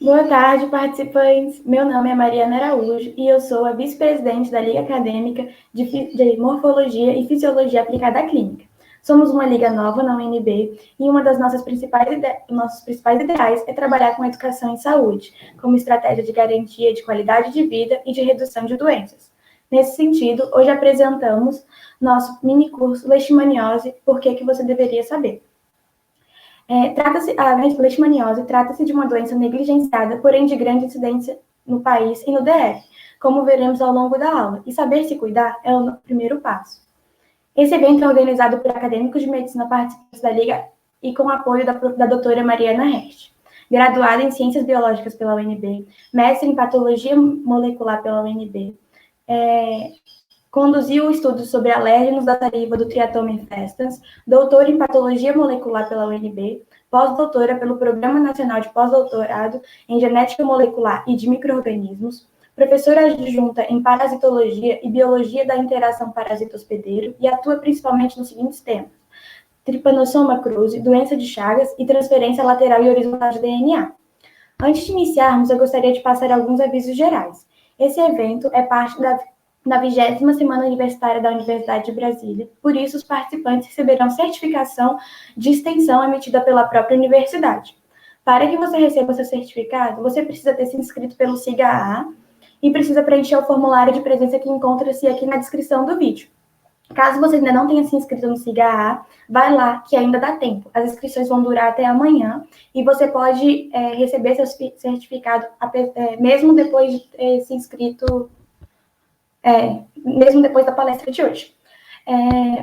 Boa tarde, participantes. Meu nome é Mariana Araújo e eu sou a vice-presidente da Liga Acadêmica de Morfologia e Fisiologia Aplicada à Clínica. Somos uma liga nova na UNB e uma das nossos principais ideais é trabalhar com educação em saúde, como estratégia de garantia de qualidade de vida e de redução de doenças. Nesse sentido, hoje apresentamos nosso mini curso Leishmaniose, por que você deveria saber. A leishmaniose trata-se de uma doença negligenciada, porém de grande incidência no país e no DF, como veremos ao longo da aula, e saber se cuidar é o primeiro passo. Esse evento é organizado por acadêmicos de medicina participantes da Liga e com apoio da doutora Mariana Herst, graduada em Ciências Biológicas pela UNB, mestre em Patologia Molecular pela UNB, conduziu o estudo sobre alérgenos da saliva do Triatoma infestans, doutora em Patologia Molecular pela UNB, pós-doutora pelo Programa Nacional de Pós-Doutorado em Genética Molecular e de Micro-Organismos, professora adjunta em Parasitologia e Biologia da Interação Parasito-Hospedeiro e atua principalmente nos seguintes temas: Trypanosoma cruzi, doença de Chagas e transferência lateral e horizontal de DNA. Antes de iniciarmos, eu gostaria de passar alguns avisos gerais. Esse evento é parte da 20ª Semana Universitária da Universidade de Brasília, por isso os participantes receberão certificação de extensão emitida pela própria universidade. Para que você receba seu certificado, você precisa ter se inscrito pelo SIGA-AA e precisa preencher o formulário de presença que encontra-se aqui na descrição do vídeo. Caso você ainda não tenha se inscrito no SIGA-AA, vai lá que ainda dá tempo. As inscrições vão durar até amanhã e você pode receber seu certificado mesmo depois de ter se inscrito, mesmo depois da palestra de hoje.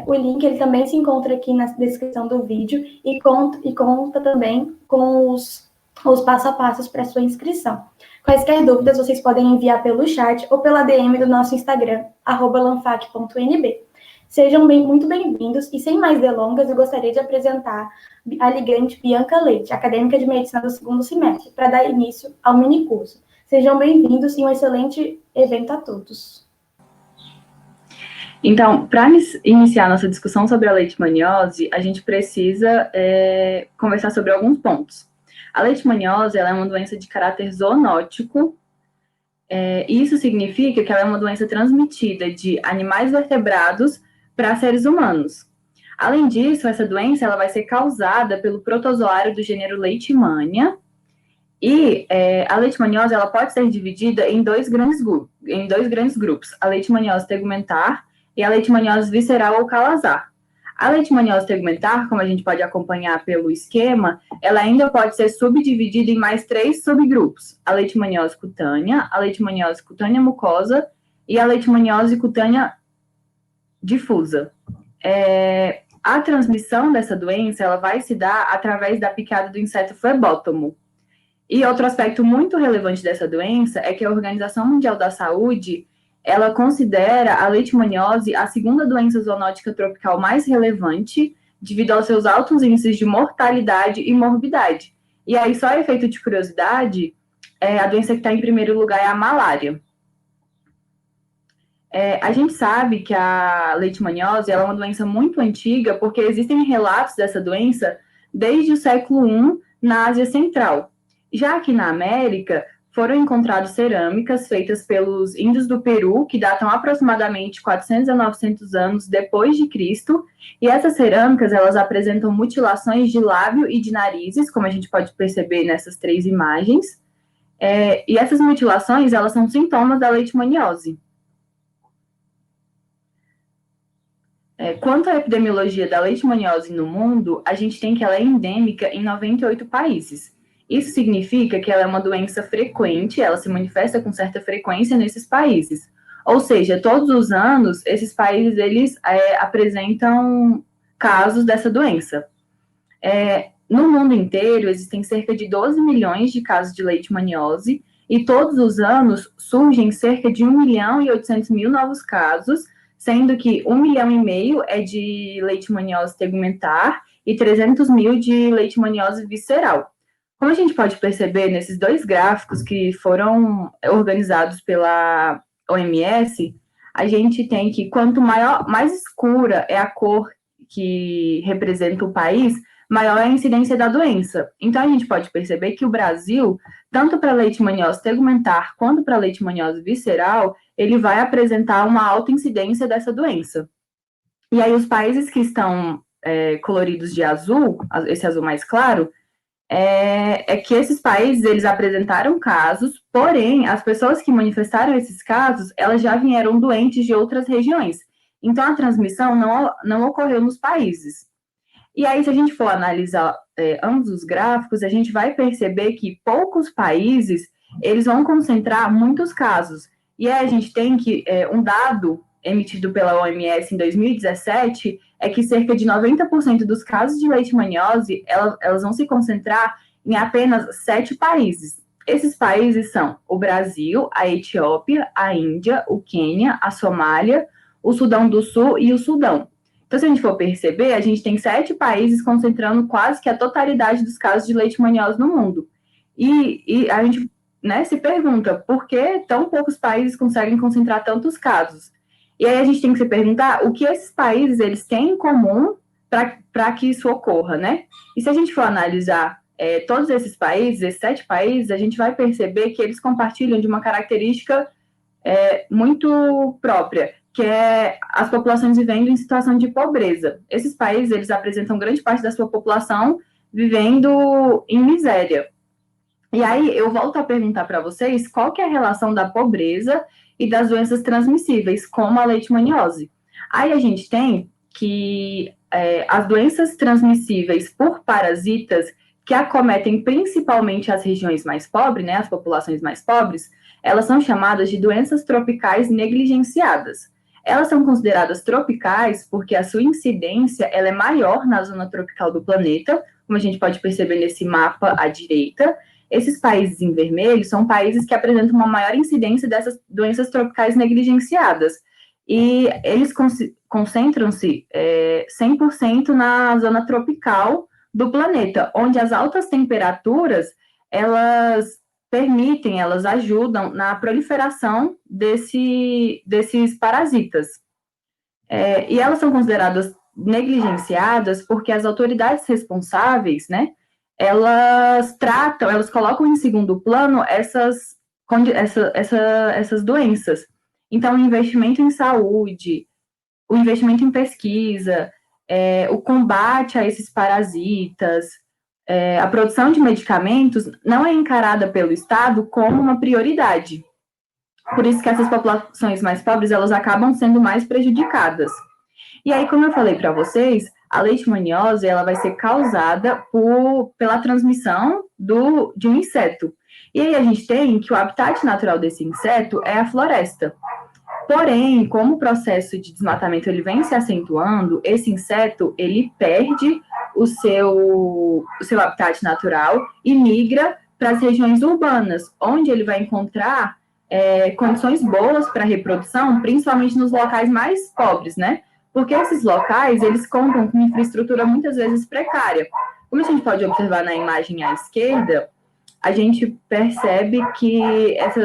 O link ele também se encontra aqui na descrição do vídeo e conta também com os passo a passos para sua inscrição. Quaisquer dúvidas, vocês podem enviar pelo chat ou pela DM do nosso Instagram, @lanfac.nb. Sejam muito bem-vindos e, sem mais delongas, eu gostaria de apresentar a ligante Bianca Leite, acadêmica de medicina do 2º semestre, para dar início ao minicurso. Sejam bem-vindos e um excelente evento a todos. Então, para iniciar nossa discussão sobre a leishmaniose, a gente precisa conversar sobre alguns pontos. A leishmaniose ela é uma doença de caráter zoonótico. Isso significa que ela é uma doença transmitida de animais vertebrados para seres humanos. Além disso, essa doença ela vai ser causada pelo protozoário do gênero Leishmania. E a leishmaniose ela pode ser dividida em dois grandes grupos: a leishmaniose tegumentar e a leishmaniose visceral ou calazar. A leishmaniose tegumentar, como a gente pode acompanhar pelo esquema, ela ainda pode ser subdividida em mais 3 subgrupos: a leishmaniose cutânea, a leishmaniose cutânea mucosa e a leishmaniose cutânea difusa. A transmissão dessa doença ela vai se dar através da picada do inseto flebótomo. E outro aspecto muito relevante dessa doença é que a Organização Mundial da Saúde ela considera a leishmaniose a segunda doença zoonótica tropical mais relevante, devido aos seus altos índices de mortalidade e morbidade. E aí, só a efeito de curiosidade, a doença que está em primeiro lugar é a malária. A gente sabe que a leishmaniose ela é uma doença muito antiga, porque existem relatos dessa doença desde o século I na Ásia Central. Já aqui na América, foram encontradas cerâmicas feitas pelos índios do Peru, que datam aproximadamente 400 a 900 anos depois de Cristo, e essas cerâmicas elas apresentam mutilações de lábio e de narizes, como a gente pode perceber nessas 3 imagens, e essas mutilações elas são sintomas da leishmaniose. Quanto à epidemiologia da leishmaniose no mundo, a gente tem que ela é endêmica em 98 países. Isso significa que ela é uma doença frequente, ela se manifesta com certa frequência nesses países. Ou seja, todos os anos, esses países eles apresentam casos dessa doença. No mundo inteiro, existem cerca de 12 milhões de casos de leishmaniose e todos os anos surgem cerca de 1.800.000 novos casos, sendo que 1,5 milhão é de leishmaniose tegumentar e 300.000 de leishmaniose visceral. Como a gente pode perceber nesses 2 gráficos que foram organizados pela OMS, a gente tem que quanto mais escura é a cor que representa o país, maior é a incidência da doença. Então, a gente pode perceber que o Brasil, tanto para leishmaniose tegumentar quanto para leishmaniose visceral, ele vai apresentar uma alta incidência dessa doença. E aí, os países que estão coloridos de azul, esse azul mais claro, é que esses países, eles apresentaram casos, porém, as pessoas que manifestaram esses casos, elas já vieram doentes de outras regiões. Então, a transmissão não ocorreu nos países. E aí, se a gente for analisar ambos os gráficos, a gente vai perceber que poucos países, eles vão concentrar muitos casos. E aí, a gente tem que, um dado emitido pela OMS em 2017, é que cerca de 90% dos casos de leishmaniose, elas vão se concentrar em apenas 7 países. Esses países são o Brasil, a Etiópia, a Índia, o Quênia, a Somália, o Sudão do Sul e o Sudão. Então, se a gente for perceber, a gente tem 7 países concentrando quase que a totalidade dos casos de leishmaniose no mundo. E a gente se pergunta por que tão poucos países conseguem concentrar tantos casos. E aí a gente tem que se perguntar o que esses países eles têm em comum para que isso ocorra, né? E se a gente for analisar todos esses países, esses 7 países, a gente vai perceber que eles compartilham de uma característica muito própria, que é as populações vivendo em situação de pobreza. Esses países, eles apresentam grande parte da sua população vivendo em miséria. E aí eu volto a perguntar para vocês qual que é a relação da pobreza e das doenças transmissíveis, como a leishmaniose. Aí a gente tem que as doenças transmissíveis por parasitas que acometem principalmente as regiões mais pobres, né, as populações mais pobres, elas são chamadas de doenças tropicais negligenciadas. Elas são consideradas tropicais porque a sua incidência ela é maior na zona tropical do planeta, como a gente pode perceber nesse mapa à direita. Esses países em vermelho são países que apresentam uma maior incidência dessas doenças tropicais negligenciadas. E eles concentram-se 100% na zona tropical do planeta, onde as altas temperaturas, elas permitem, elas ajudam na proliferação desses parasitas. E elas são consideradas negligenciadas porque as autoridades responsáveis, né, elas colocam em segundo plano essas doenças. Então, o investimento em saúde, o investimento em pesquisa, o combate a esses parasitas, a produção de medicamentos não é encarada pelo Estado como uma prioridade. Por isso que essas populações mais pobres, elas acabam sendo mais prejudicadas. E aí, como eu falei para vocês, a leishmaniose ela vai ser causada pela transmissão de um inseto. E aí a gente tem que o habitat natural desse inseto é a floresta. Porém, como o processo de desmatamento ele vem se acentuando, esse inseto ele perde o seu habitat natural e migra para as regiões urbanas, onde ele vai encontrar condições boas para reprodução, principalmente nos locais mais pobres, né? Porque esses locais, eles contam com infraestrutura muitas vezes precária. Como a gente pode observar na imagem à esquerda, a gente percebe que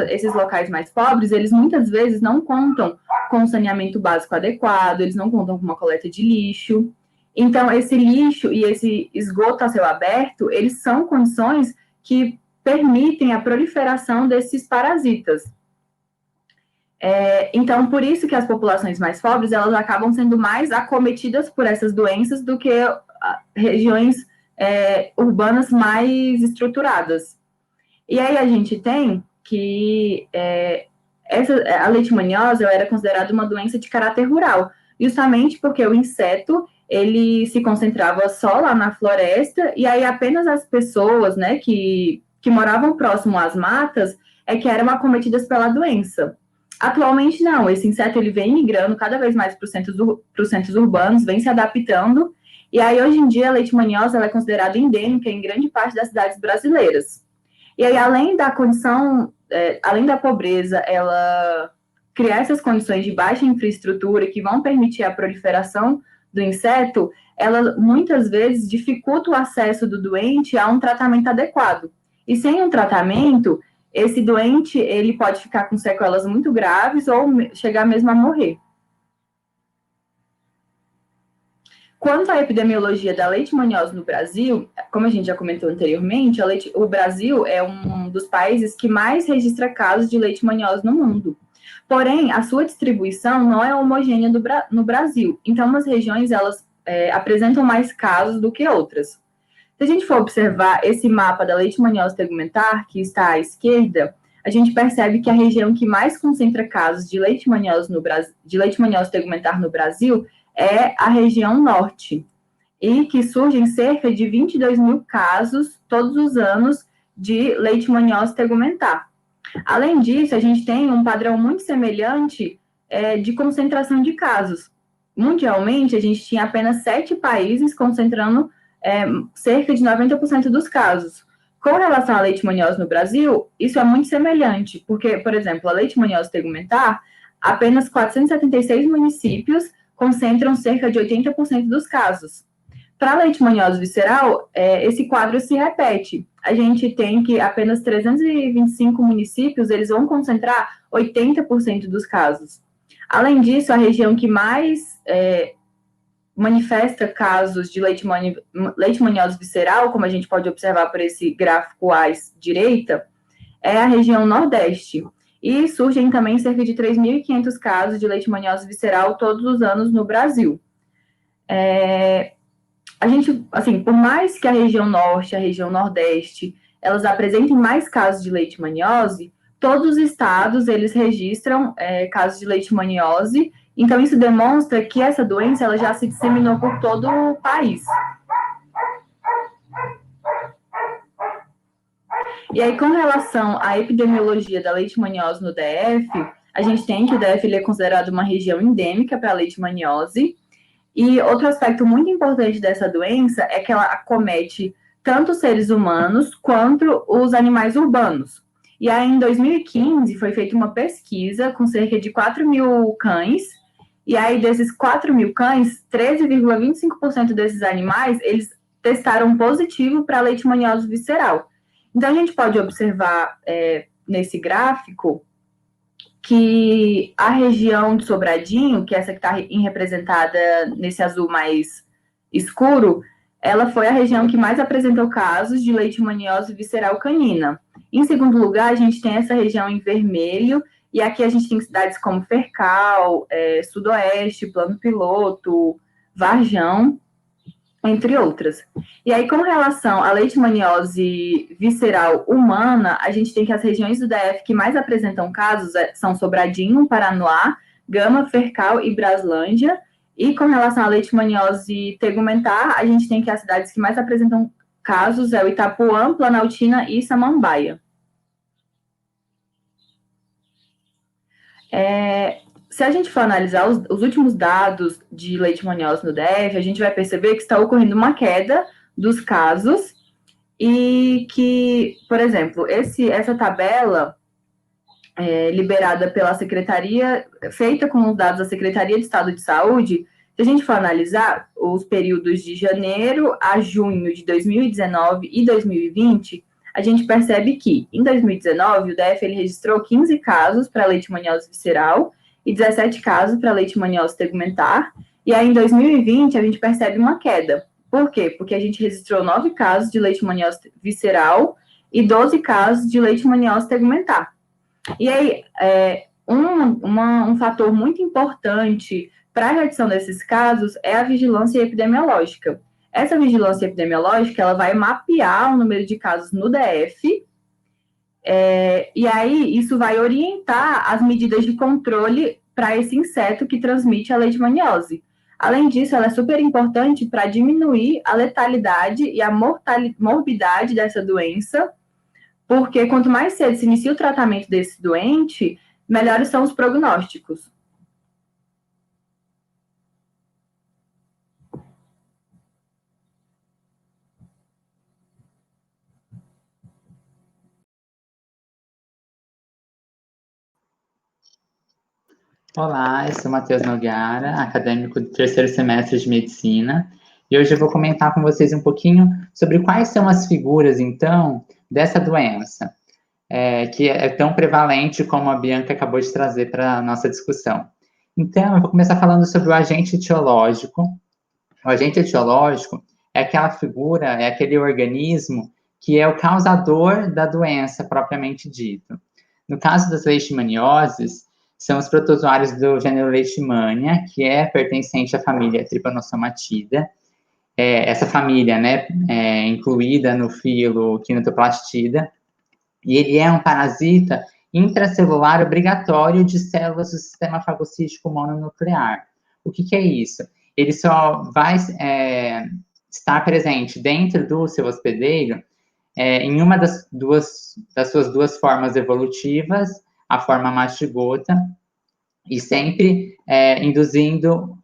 esses locais mais pobres, eles muitas vezes não contam com saneamento básico adequado, eles não contam com uma coleta de lixo. Então, esse lixo e esse esgoto a céu aberto, eles são condições que permitem a proliferação desses parasitas. Então, por isso que as populações mais pobres, elas acabam sendo mais acometidas por essas doenças do que regiões urbanas mais estruturadas. E aí a gente tem que a leishmaniose ela era considerada uma doença de caráter rural, justamente porque o inseto ele se concentrava só lá na floresta, e aí apenas as pessoas, né, que moravam próximo às matas que eram acometidas pela doença. Atualmente não, esse inseto ele vem migrando cada vez mais para os centros urbanos, vem se adaptando, e aí hoje em dia a leishmaniose ela é considerada endêmica em grande parte das cidades brasileiras. E aí, além da condição, além da pobreza, ela criar essas condições de baixa infraestrutura que vão permitir a proliferação do inseto, ela muitas vezes dificulta o acesso do doente a um tratamento adequado. E sem um tratamento, esse doente ele pode ficar com sequelas muito graves ou chegar mesmo a morrer. Quanto à epidemiologia da leishmaniose no Brasil, como a gente já comentou anteriormente, o Brasil é um dos países que mais registra casos de leishmaniose no mundo. Porém, a sua distribuição não é homogênea no Brasil. Então, umas regiões, elas apresentam mais casos do que outras. Se a gente for observar esse mapa da leishmaniose tegumentar, que está à esquerda, a gente percebe que a região que mais concentra casos de leishmaniose tegumentar no Brasil é a região norte, e que surgem cerca de 22 mil casos todos os anos de leishmaniose tegumentar. Além disso, a gente tem um padrão muito semelhante de concentração de casos. Mundialmente, a gente tinha apenas 7 países concentrando cerca de 90% dos casos. Com relação à leishmaniose no Brasil, isso é muito semelhante, porque, por exemplo, a leishmaniose tegumentar, apenas 476 municípios concentram cerca de 80% dos casos. Para a leishmaniose visceral, esse quadro se repete. A gente tem que apenas 325 municípios, eles vão concentrar 80% dos casos. Além disso, a região que mais manifesta casos de leishmaniose visceral, como a gente pode observar por esse gráfico à direita, é a região nordeste. E surgem também cerca de 3.500 casos de leishmaniose visceral todos os anos no Brasil. A gente, assim, por mais que a região norte, a região nordeste, elas apresentem mais casos de leishmaniose, todos os estados, eles registram casos de leishmaniose, então isso demonstra que essa doença, ela já se disseminou por todo o país. E aí, com relação à epidemiologia da leishmaniose no DF, a gente tem que o DF ele é considerado uma região endêmica para a leishmaniose. E outro aspecto muito importante dessa doença é que ela acomete tanto os seres humanos quanto os animais urbanos. E aí, em 2015, foi feita uma pesquisa com cerca de 4 mil cães, e aí, desses 4 mil cães, 13,25% desses animais, eles testaram positivo para leishmaniose visceral. Então, a gente pode observar nesse gráfico que a região de Sobradinho, que é essa que está representada nesse azul mais escuro, ela foi a região que mais apresentou casos de leishmaniose visceral canina. Em segundo lugar, a gente tem essa região em vermelho, e aqui a gente tem cidades como Fercal, Sudoeste, Plano Piloto, Varjão, entre outras. E aí, com relação à leishmaniose visceral humana, a gente tem que as regiões do DF que mais apresentam casos são Sobradinho, Paranoá, Gama, Fercal e Braslândia. E com relação à leishmaniose tegumentar, a gente tem que as cidades que mais apresentam casos é o Itapuã, Planaltina e Samambaia. Se a gente for analisar os últimos dados de leishmaniose no DF, a gente vai perceber que está ocorrendo uma queda dos casos e que, por exemplo, essa tabela liberada pela Secretaria, feita com os dados da Secretaria de Estado de Saúde, se a gente for analisar os períodos de janeiro a junho de 2019 e 2020, a gente percebe que, em 2019, o DF ele registrou 15 casos para leishmaniose visceral e 17 casos para leishmaniose tegumentar, e aí em 2020 a gente percebe uma queda. Por quê? Porque a gente registrou 9 casos de leishmaniose visceral e 12 casos de leishmaniose tegumentar. E aí, um fator muito importante para a redução desses casos é a vigilância epidemiológica. Essa vigilância epidemiológica, ela vai mapear o número de casos no DF, e aí isso vai orientar as medidas de controle para esse inseto que transmite a leishmaniose. Além disso, ela é super importante para diminuir a letalidade e a morbidade dessa doença, porque quanto mais cedo se inicia o tratamento desse doente, melhores são os prognósticos. Olá, eu sou Matheus Nogara, acadêmico do terceiro semestre de Medicina, e hoje eu vou comentar com vocês um pouquinho sobre quais são as figuras, então, dessa doença, que é tão prevalente como a Bianca acabou de trazer para a nossa discussão. Então, eu vou começar falando sobre o agente etiológico, O agente etiológico é aquela figura, é aquele organismo que é o causador da doença propriamente dito. No caso das leishmanioses, são os protozoários do gênero Leishmania, que é pertencente à família Trypanosomatida. Essa família, né, é incluída no filo Quinotoplastida, e ele é um parasita intracelular obrigatório de células do sistema fagocítico mononuclear. O que é isso? Ele só vai estar presente dentro do seu hospedeiro em uma das suas duas formas evolutivas, a forma mastigota, e sempre induzindo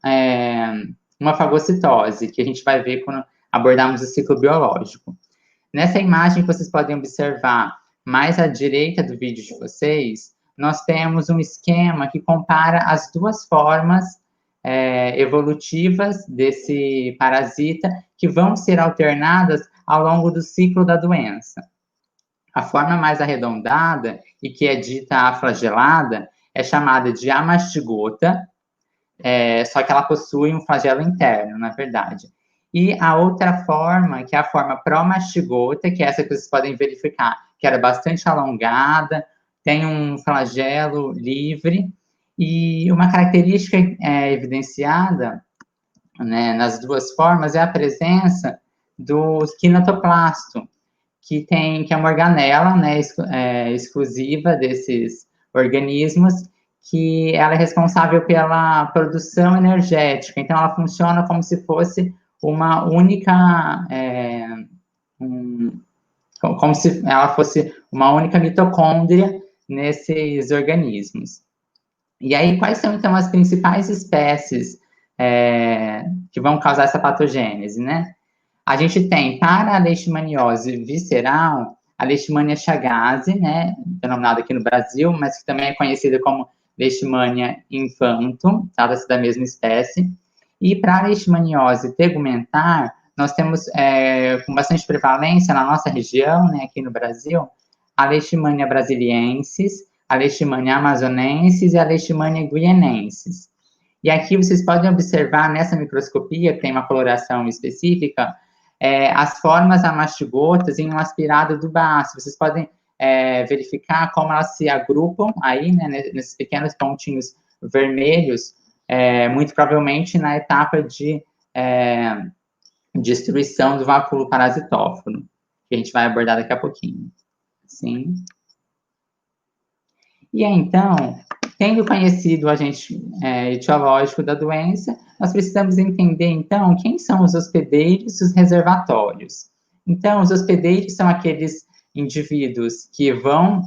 uma fagocitose, que a gente vai ver quando abordarmos o ciclo biológico. Nessa imagem que vocês podem observar mais à direita do vídeo de vocês, nós temos um esquema que compara as duas formas evolutivas desse parasita que vão ser alternadas ao longo do ciclo da doença. A forma mais arredondada, e que é dita aflagelada, é chamada de amastigota, só que ela possui um flagelo interno, na verdade. E a outra forma, que é a forma promastigota, que é essa que vocês podem verificar, que era bastante alongada, tem um flagelo livre, e uma característica evidenciada, né, nas duas formas é a presença do quinotoplasto, que é uma organela, né, exclusiva desses organismos, que ela é responsável pela produção energética. Então, ela funciona como se fosse uma única, como se ela fosse uma única mitocôndria nesses organismos. E aí, quais são, então, as principais espécies que vão causar essa patogênese, né? A gente tem, para a leishmaniose visceral, a Leishmania chagas, né, denominada aqui no Brasil, mas que também é conhecida como Leishmania infantum, trata-se da mesma espécie. E para a leishmaniose tegumentar, nós temos com bastante prevalência na nossa região, né, aqui no Brasil, a Leishmania brasiliensis, a Leishmania amazonensis e a Leishmania guianensis. E aqui vocês podem observar nessa microscopia, que tem uma coloração específica, as formas amastigotas em um aspirado do baço. Vocês podem verificar como elas se agrupam aí, né, nesses pequenos pontinhos vermelhos, muito provavelmente na etapa de destruição do vacúolo parasitóforo, que a gente vai abordar daqui a pouquinho. Sim. E aí, então, tendo conhecido o agente etiológico da doença, nós precisamos entender, então, quem são os hospedeiros e os reservatórios. Então, os hospedeiros são aqueles indivíduos que vão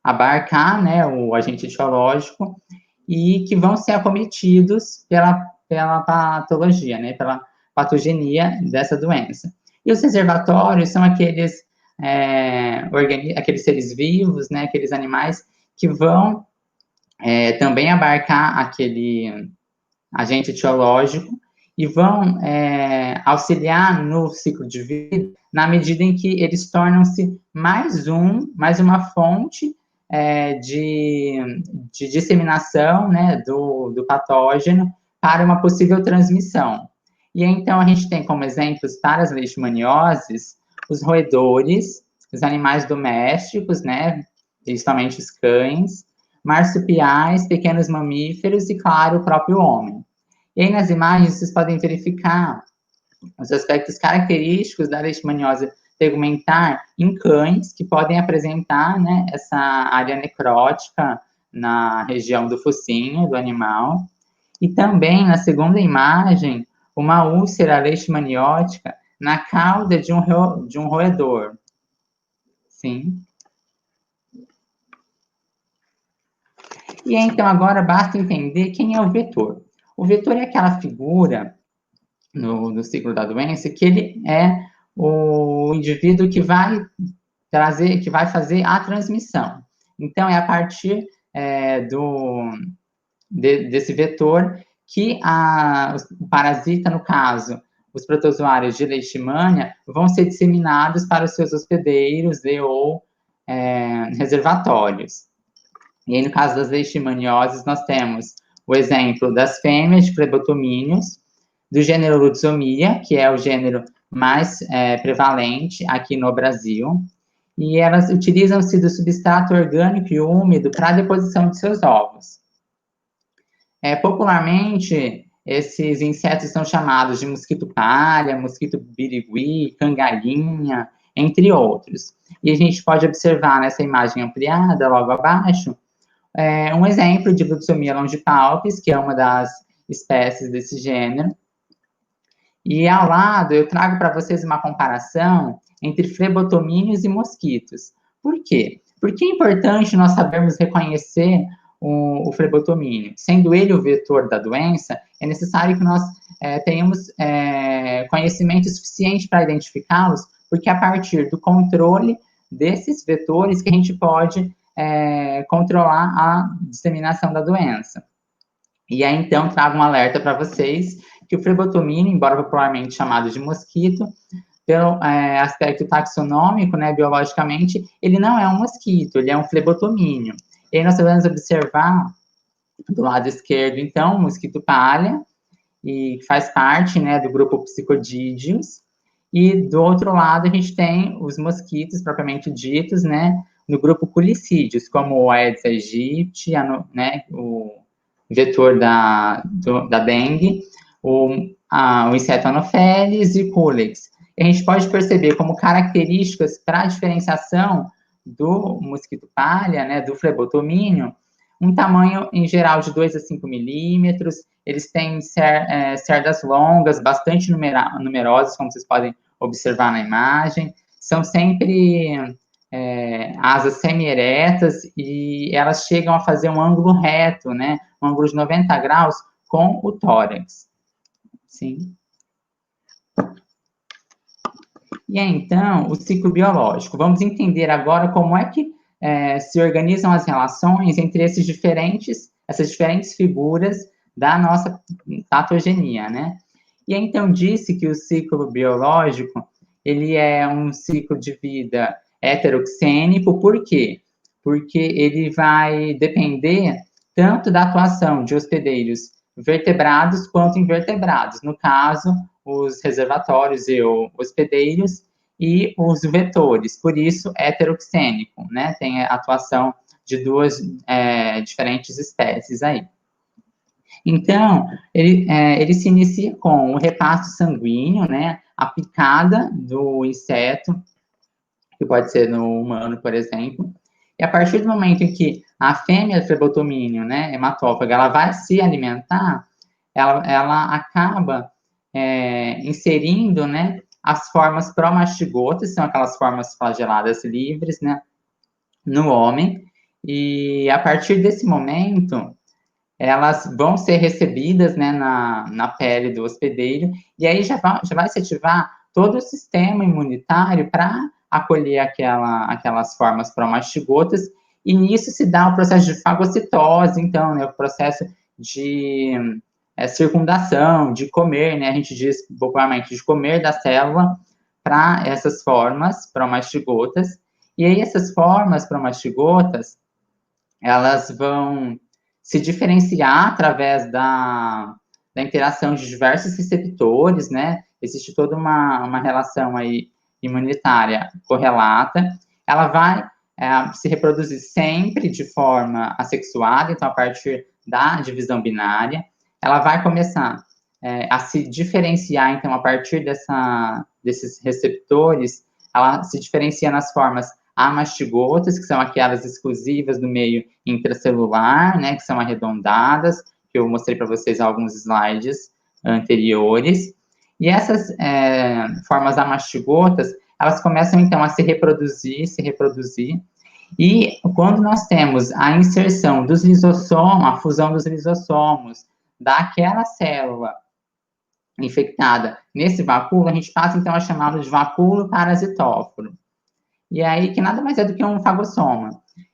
abarcar, né, o agente etiológico e que vão ser acometidos pela patologia, né, pela patogenia dessa doença. E os reservatórios são aqueles seres vivos, né, aqueles animais que vão também abarcar aquele agente etiológico e vão auxiliar no ciclo de vida na medida em que eles tornam-se mais uma fonte de disseminação, né, do patógeno para uma possível transmissão. E então a gente tem como exemplos para as leishmanioses os roedores, os animais domésticos, né, principalmente os cães, marsupiais, pequenos mamíferos e, claro, o próprio homem. E aí, nas imagens, vocês podem verificar os aspectos característicos da leishmaniose tegumentar em cães, que podem apresentar, né, essa área necrótica na região do focinho do animal. E também, na segunda imagem, uma úlcera leishmaniótica na cauda de um roedor. Sim. E então, agora basta entender quem é o vetor. O vetor é aquela figura no ciclo da doença que ele é o indivíduo que vai fazer a transmissão. Então, é a partir desse vetor que o parasita, no caso, os protozoários de Leishmania, vão ser disseminados para os seus hospedeiros ou reservatórios. E aí, no caso das leishmanioses, nós temos o exemplo das fêmeas de flebotomíneos, do gênero Lutzomia, que é o gênero mais prevalente aqui no Brasil, e elas utilizam-se do substrato orgânico e úmido para a deposição de seus ovos. Popularmente, esses insetos são chamados de mosquito palha, mosquito birigui, cangarinha, entre outros. E a gente pode observar nessa imagem ampliada, logo abaixo, um exemplo de Lutzomia longipalpis, que é uma das espécies desse gênero. E ao lado, eu trago para vocês uma comparação entre flebotomínios e mosquitos. Por quê? Porque é importante nós sabermos reconhecer o flebotomínio. Sendo ele o vetor da doença, é necessário que nós tenhamos conhecimento suficiente para identificá-los, porque é a partir do controle desses vetores que a gente pode controlar a disseminação da doença. E aí, então, trago um alerta para vocês que o flebotomínio, embora popularmente chamado de mosquito, pelo aspecto taxonômico, né, biologicamente, ele não é um mosquito, ele é um flebotomínio. E aí nós podemos observar do lado esquerdo, então, o mosquito palha, e faz parte, né, do grupo Psicodídeos, e do outro lado a gente tem os mosquitos propriamente ditos, né, no grupo Culicídeos, como o Aedes aegypti, né, o vetor da dengue, o inseto Anopheles e Culex. A gente pode perceber como características para a diferenciação do mosquito palha, né, do flebotomínio, um tamanho, em geral, de 2 a 5 milímetros, eles têm cerdas longas, bastante numerosas, como vocês podem observar na imagem, são sempre asas semi-eretas e elas chegam a fazer um ângulo reto, né, um ângulo de 90 graus com o tórax. Sim. E aí, então, o ciclo biológico. Vamos entender agora como é que se organizam as relações entre essas diferentes figuras da nossa patogenia, né? E aí, então, disse que o ciclo biológico, ele é um ciclo de vida heteroxênico, por quê? Porque ele vai depender tanto da atuação de hospedeiros vertebrados quanto invertebrados, no caso, os reservatórios e hospedeiros, e os vetores, por isso heteroxênico, né? Tem a atuação de duas diferentes espécies aí. Então, ele se inicia com o repasto sanguíneo, né? A picada do inseto, que pode ser no humano, por exemplo, e a partir do momento em que a fêmea flebotomínio, né, hematófaga, ela vai se alimentar, ela acaba inserindo, né, as formas promastigotas, são aquelas formas flageladas livres, né, no homem, e a partir desse momento, elas vão ser recebidas, né, na pele do hospedeiro, e aí já vai se ativar todo o sistema imunitário para acolher aquelas formas promastigotas, e nisso se dá o processo de fagocitose, então, né, o processo de circundação, de comer, né, a gente diz popularmente de comer da célula para essas formas promastigotas, e aí essas formas promastigotas, elas vão se diferenciar através da interação de diversos receptores, né, existe toda uma relação aí imunitária correlata, ela vai se reproduzir sempre de forma assexuada, então a partir da divisão binária, ela vai começar a se diferenciar, então, a partir desses receptores, ela se diferencia nas formas amastigotas, que são aquelas exclusivas do meio intracelular, né, que são arredondadas, que eu mostrei para vocês alguns slides anteriores. E essas formas amastigotas, elas começam, então, a se reproduzir, e quando nós temos a inserção dos lisossomos, a fusão dos lisossomos daquela célula infectada nesse vacúolo, a gente passa, então, a chamá-lo de vacúolo parasitóforo. E aí, que nada mais é do que um fagossoma.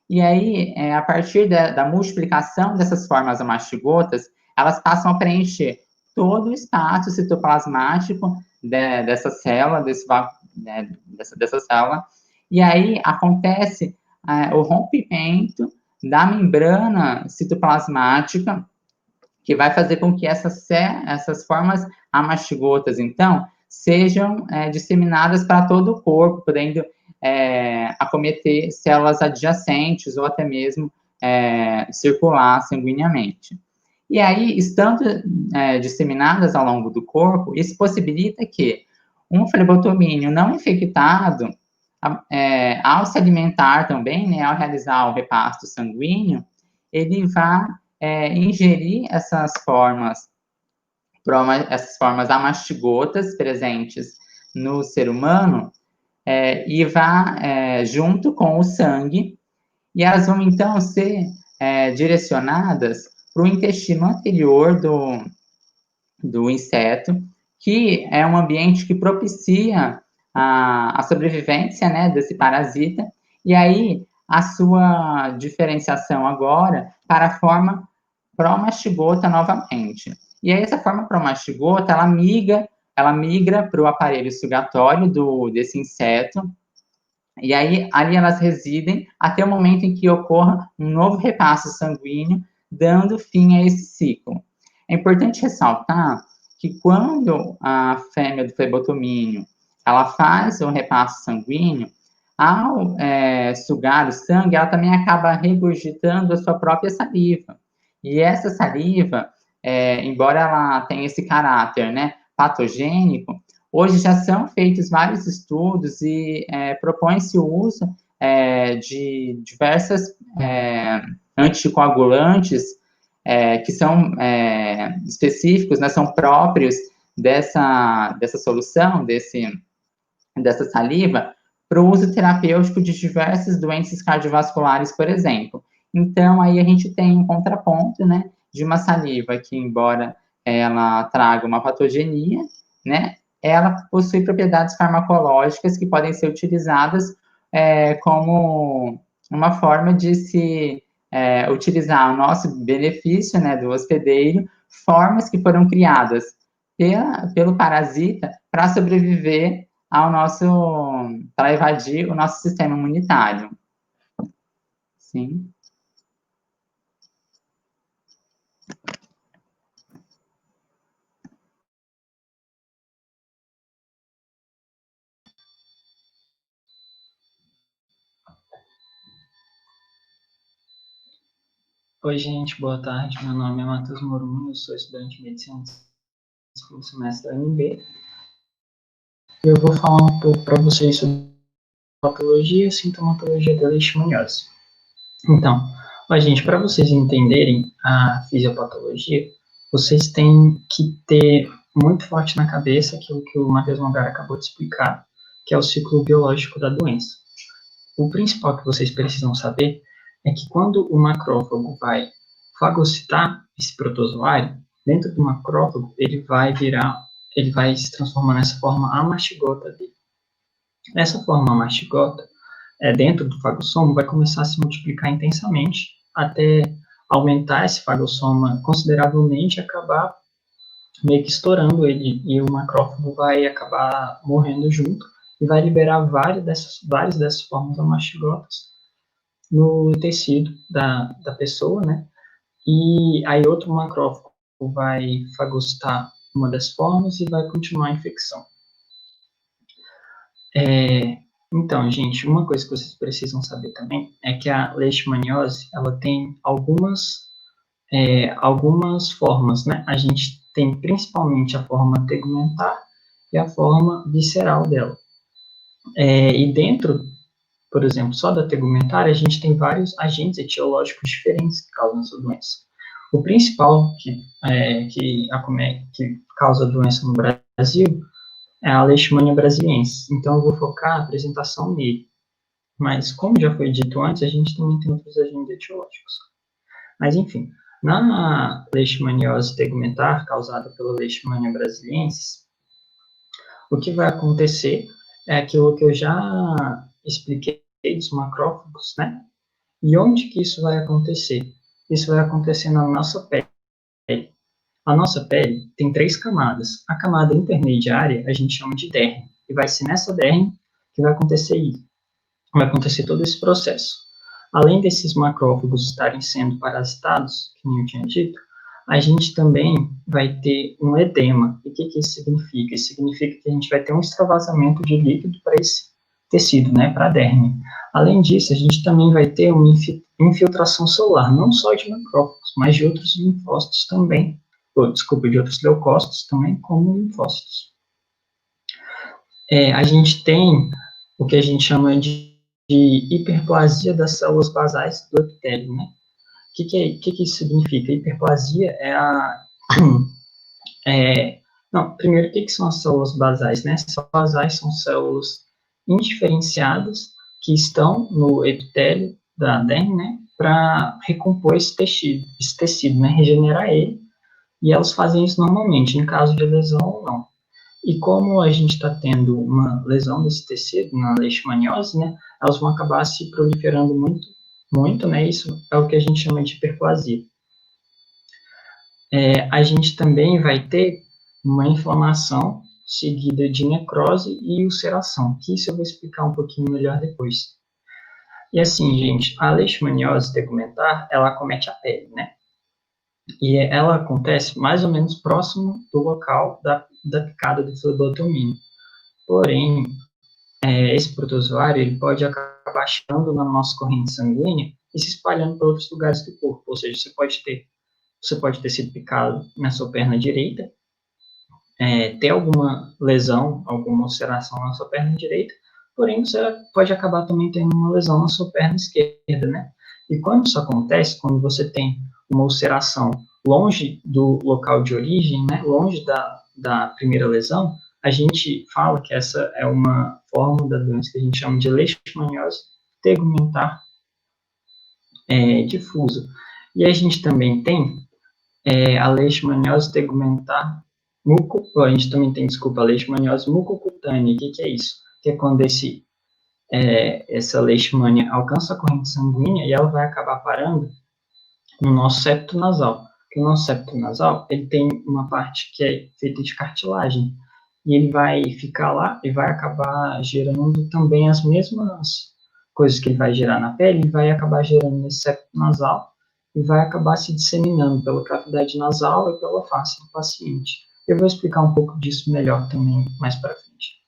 E aí, a partir da multiplicação dessas formas amastigotas, elas passam a preencher todo o espaço citoplasmático dessa célula, dessa célula, e aí acontece o rompimento da membrana citoplasmática, que vai fazer com que essas formas amastigotas, então, sejam disseminadas para todo o corpo, podendo acometer células adjacentes ou até mesmo circular sanguineamente. E aí, estando disseminadas ao longo do corpo, isso possibilita que um flebotomínio não infectado, ao se alimentar também, né, ao realizar o repasto sanguíneo, ele vai ingerir essas formas amastigotas presentes no ser humano e vai junto com o sangue, e elas vão, então, ser direcionadas para o intestino anterior do inseto, que é um ambiente que propicia a sobrevivência, né, desse parasita, e aí a sua diferenciação agora para a forma promastigota novamente. E aí essa forma promastigota, ela migra para o aparelho sugatório desse inseto, e aí ali elas residem até o momento em que ocorra um novo repasto sanguíneo, dando fim a esse ciclo. É importante ressaltar que quando a fêmea do flebotomínio ela faz o repasto sanguíneo, ao sugar o sangue, ela também acaba regurgitando a sua própria saliva. E essa saliva, embora ela tenha esse caráter, né, patogênico, hoje já são feitos vários estudos e propõe-se o uso de diversas anticoagulantes que são específicos, né, são próprios dessa solução, dessa saliva, para o uso terapêutico de diversas doenças cardiovasculares, por exemplo. Então, aí a gente tem um contraponto, né, de uma saliva que, embora ela traga uma patogenia, né, ela possui propriedades farmacológicas que podem ser utilizadas como uma forma de se utilizar o nosso benefício, né, do hospedeiro, formas que foram criadas pelo parasita para sobreviver para evadir o nosso sistema imunitário. Sim. Oi, gente, boa tarde. Meu nome é Matheus Moruno, eu sou estudante de medicina do segundo semestre da UNB. Eu vou falar um pouco para vocês sobre patologia e sintomatologia da leishmaniose. Então, gente, para vocês entenderem a fisiopatologia, vocês têm que ter muito forte na cabeça aquilo que o Matheus Nogara acabou de explicar, que é o ciclo biológico da doença. O principal que vocês precisam saber é que quando o macrófago vai fagocitar esse protozoário, dentro do macrófago ele vai se transformar nessa forma amastigota dele. Essa forma amastigota, dentro do fagossoma, vai começar a se multiplicar intensamente até aumentar esse fagossoma consideravelmente e acabar meio que estourando ele, e o macrófago vai acabar morrendo junto e vai liberar várias dessas formas amastigotas no tecido da pessoa, né? E aí outro macrófago vai fagocitar uma das formas e vai continuar a infecção. Então, gente, uma coisa que vocês precisam saber também é que a leishmaniose, ela tem algumas formas, né? A gente tem principalmente a forma tegumentar e a forma visceral dela. E dentro, por exemplo, só da tegumentar, a gente tem vários agentes etiológicos diferentes que causam essa doença. O principal que causa a doença no Brasil é a Leishmania brasiliensis. Então, eu vou focar a apresentação nele. Mas, como já foi dito antes, a gente também tem outros agentes etiológicos. Mas, enfim, na leishmaniose tegumentar, causada pela Leishmania brasiliensis, o que vai acontecer é aquilo que eu já expliquei dos macrófagos, né? E onde que isso vai acontecer? Isso vai acontecer na nossa pele. A nossa pele tem 3 camadas. A camada intermediária a gente chama de derme, e vai ser nessa derme que vai acontecer todo esse processo. Além desses macrófagos estarem sendo parasitados, que nem eu tinha dito, A gente também vai ter um edema. E o que isso significa? Isso significa que a gente vai ter um extravasamento de líquido para esse tecido, né, para a derme. Além disso, a gente também vai ter uma infiltração solar, não só de macrófagos, mas de outros linfócitos também, de outros leucócitos também, como linfócitos. A gente tem o que a gente chama de hiperplasia das células basais do epitélio, né? O que isso significa? Hiperplasia primeiro, o que são as células basais, né? As células basais são células indiferenciadas que estão no epitélio da derme, né? Para recompor esse tecido, né? Regenerar ele. E elas fazem isso normalmente, em caso de lesão ou não. E como a gente está tendo uma lesão desse tecido, na leishmaniose, né? Elas vão acabar se proliferando muito, né? Isso é o que a gente chama de hiperplasia. A gente também vai ter uma inflamação seguida de necrose e ulceração, que isso eu vou explicar um pouquinho melhor depois. E assim, gente, a leishmaniose tegumentar, ela acomete a pele, né? E ela acontece mais ou menos próximo do local da picada do flebotomínio. Porém, esse protozoário ele pode acabar chegando na nossa corrente sanguínea e se espalhando para outros lugares do corpo. Ou seja, você pode ter sido picado na sua perna direita, ter alguma lesão, alguma ulceração na sua perna direita, porém você pode acabar também tendo uma lesão na sua perna esquerda, né? E quando isso acontece, quando você tem uma ulceração longe do local de origem, né, longe da primeira lesão, a gente fala que essa é uma forma da doença que a gente chama de leishmaniose tegumentar difusa. E a gente também tem a leishmaniose tegumentar a gente também tem, a leishmaniose mucocutânea. O que é isso? Que é quando essa leishmania alcança a corrente sanguínea e ela vai acabar parando no nosso septo nasal. Porque o nosso septo nasal, ele tem uma parte que é feita de cartilagem. E ele vai ficar lá e vai acabar gerando também as mesmas coisas que ele vai gerar na pele, ele vai acabar gerando nesse septo nasal e vai acabar se disseminando pela cavidade nasal e pela face do paciente. Eu vou explicar um pouco disso melhor também mais para frente.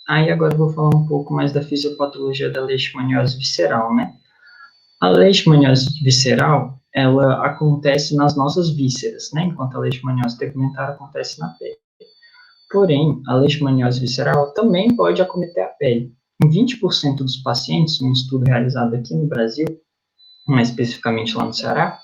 Aí agora eu vou falar um pouco mais da fisiopatologia da leishmaniose visceral, né? A leishmaniose visceral, ela acontece nas nossas vísceras, né? Enquanto a leishmaniose tegumentar acontece na pele. Porém, a leishmaniose visceral também pode acometer a pele. Em 20% dos pacientes, um estudo realizado aqui no Brasil, mais especificamente lá no Ceará,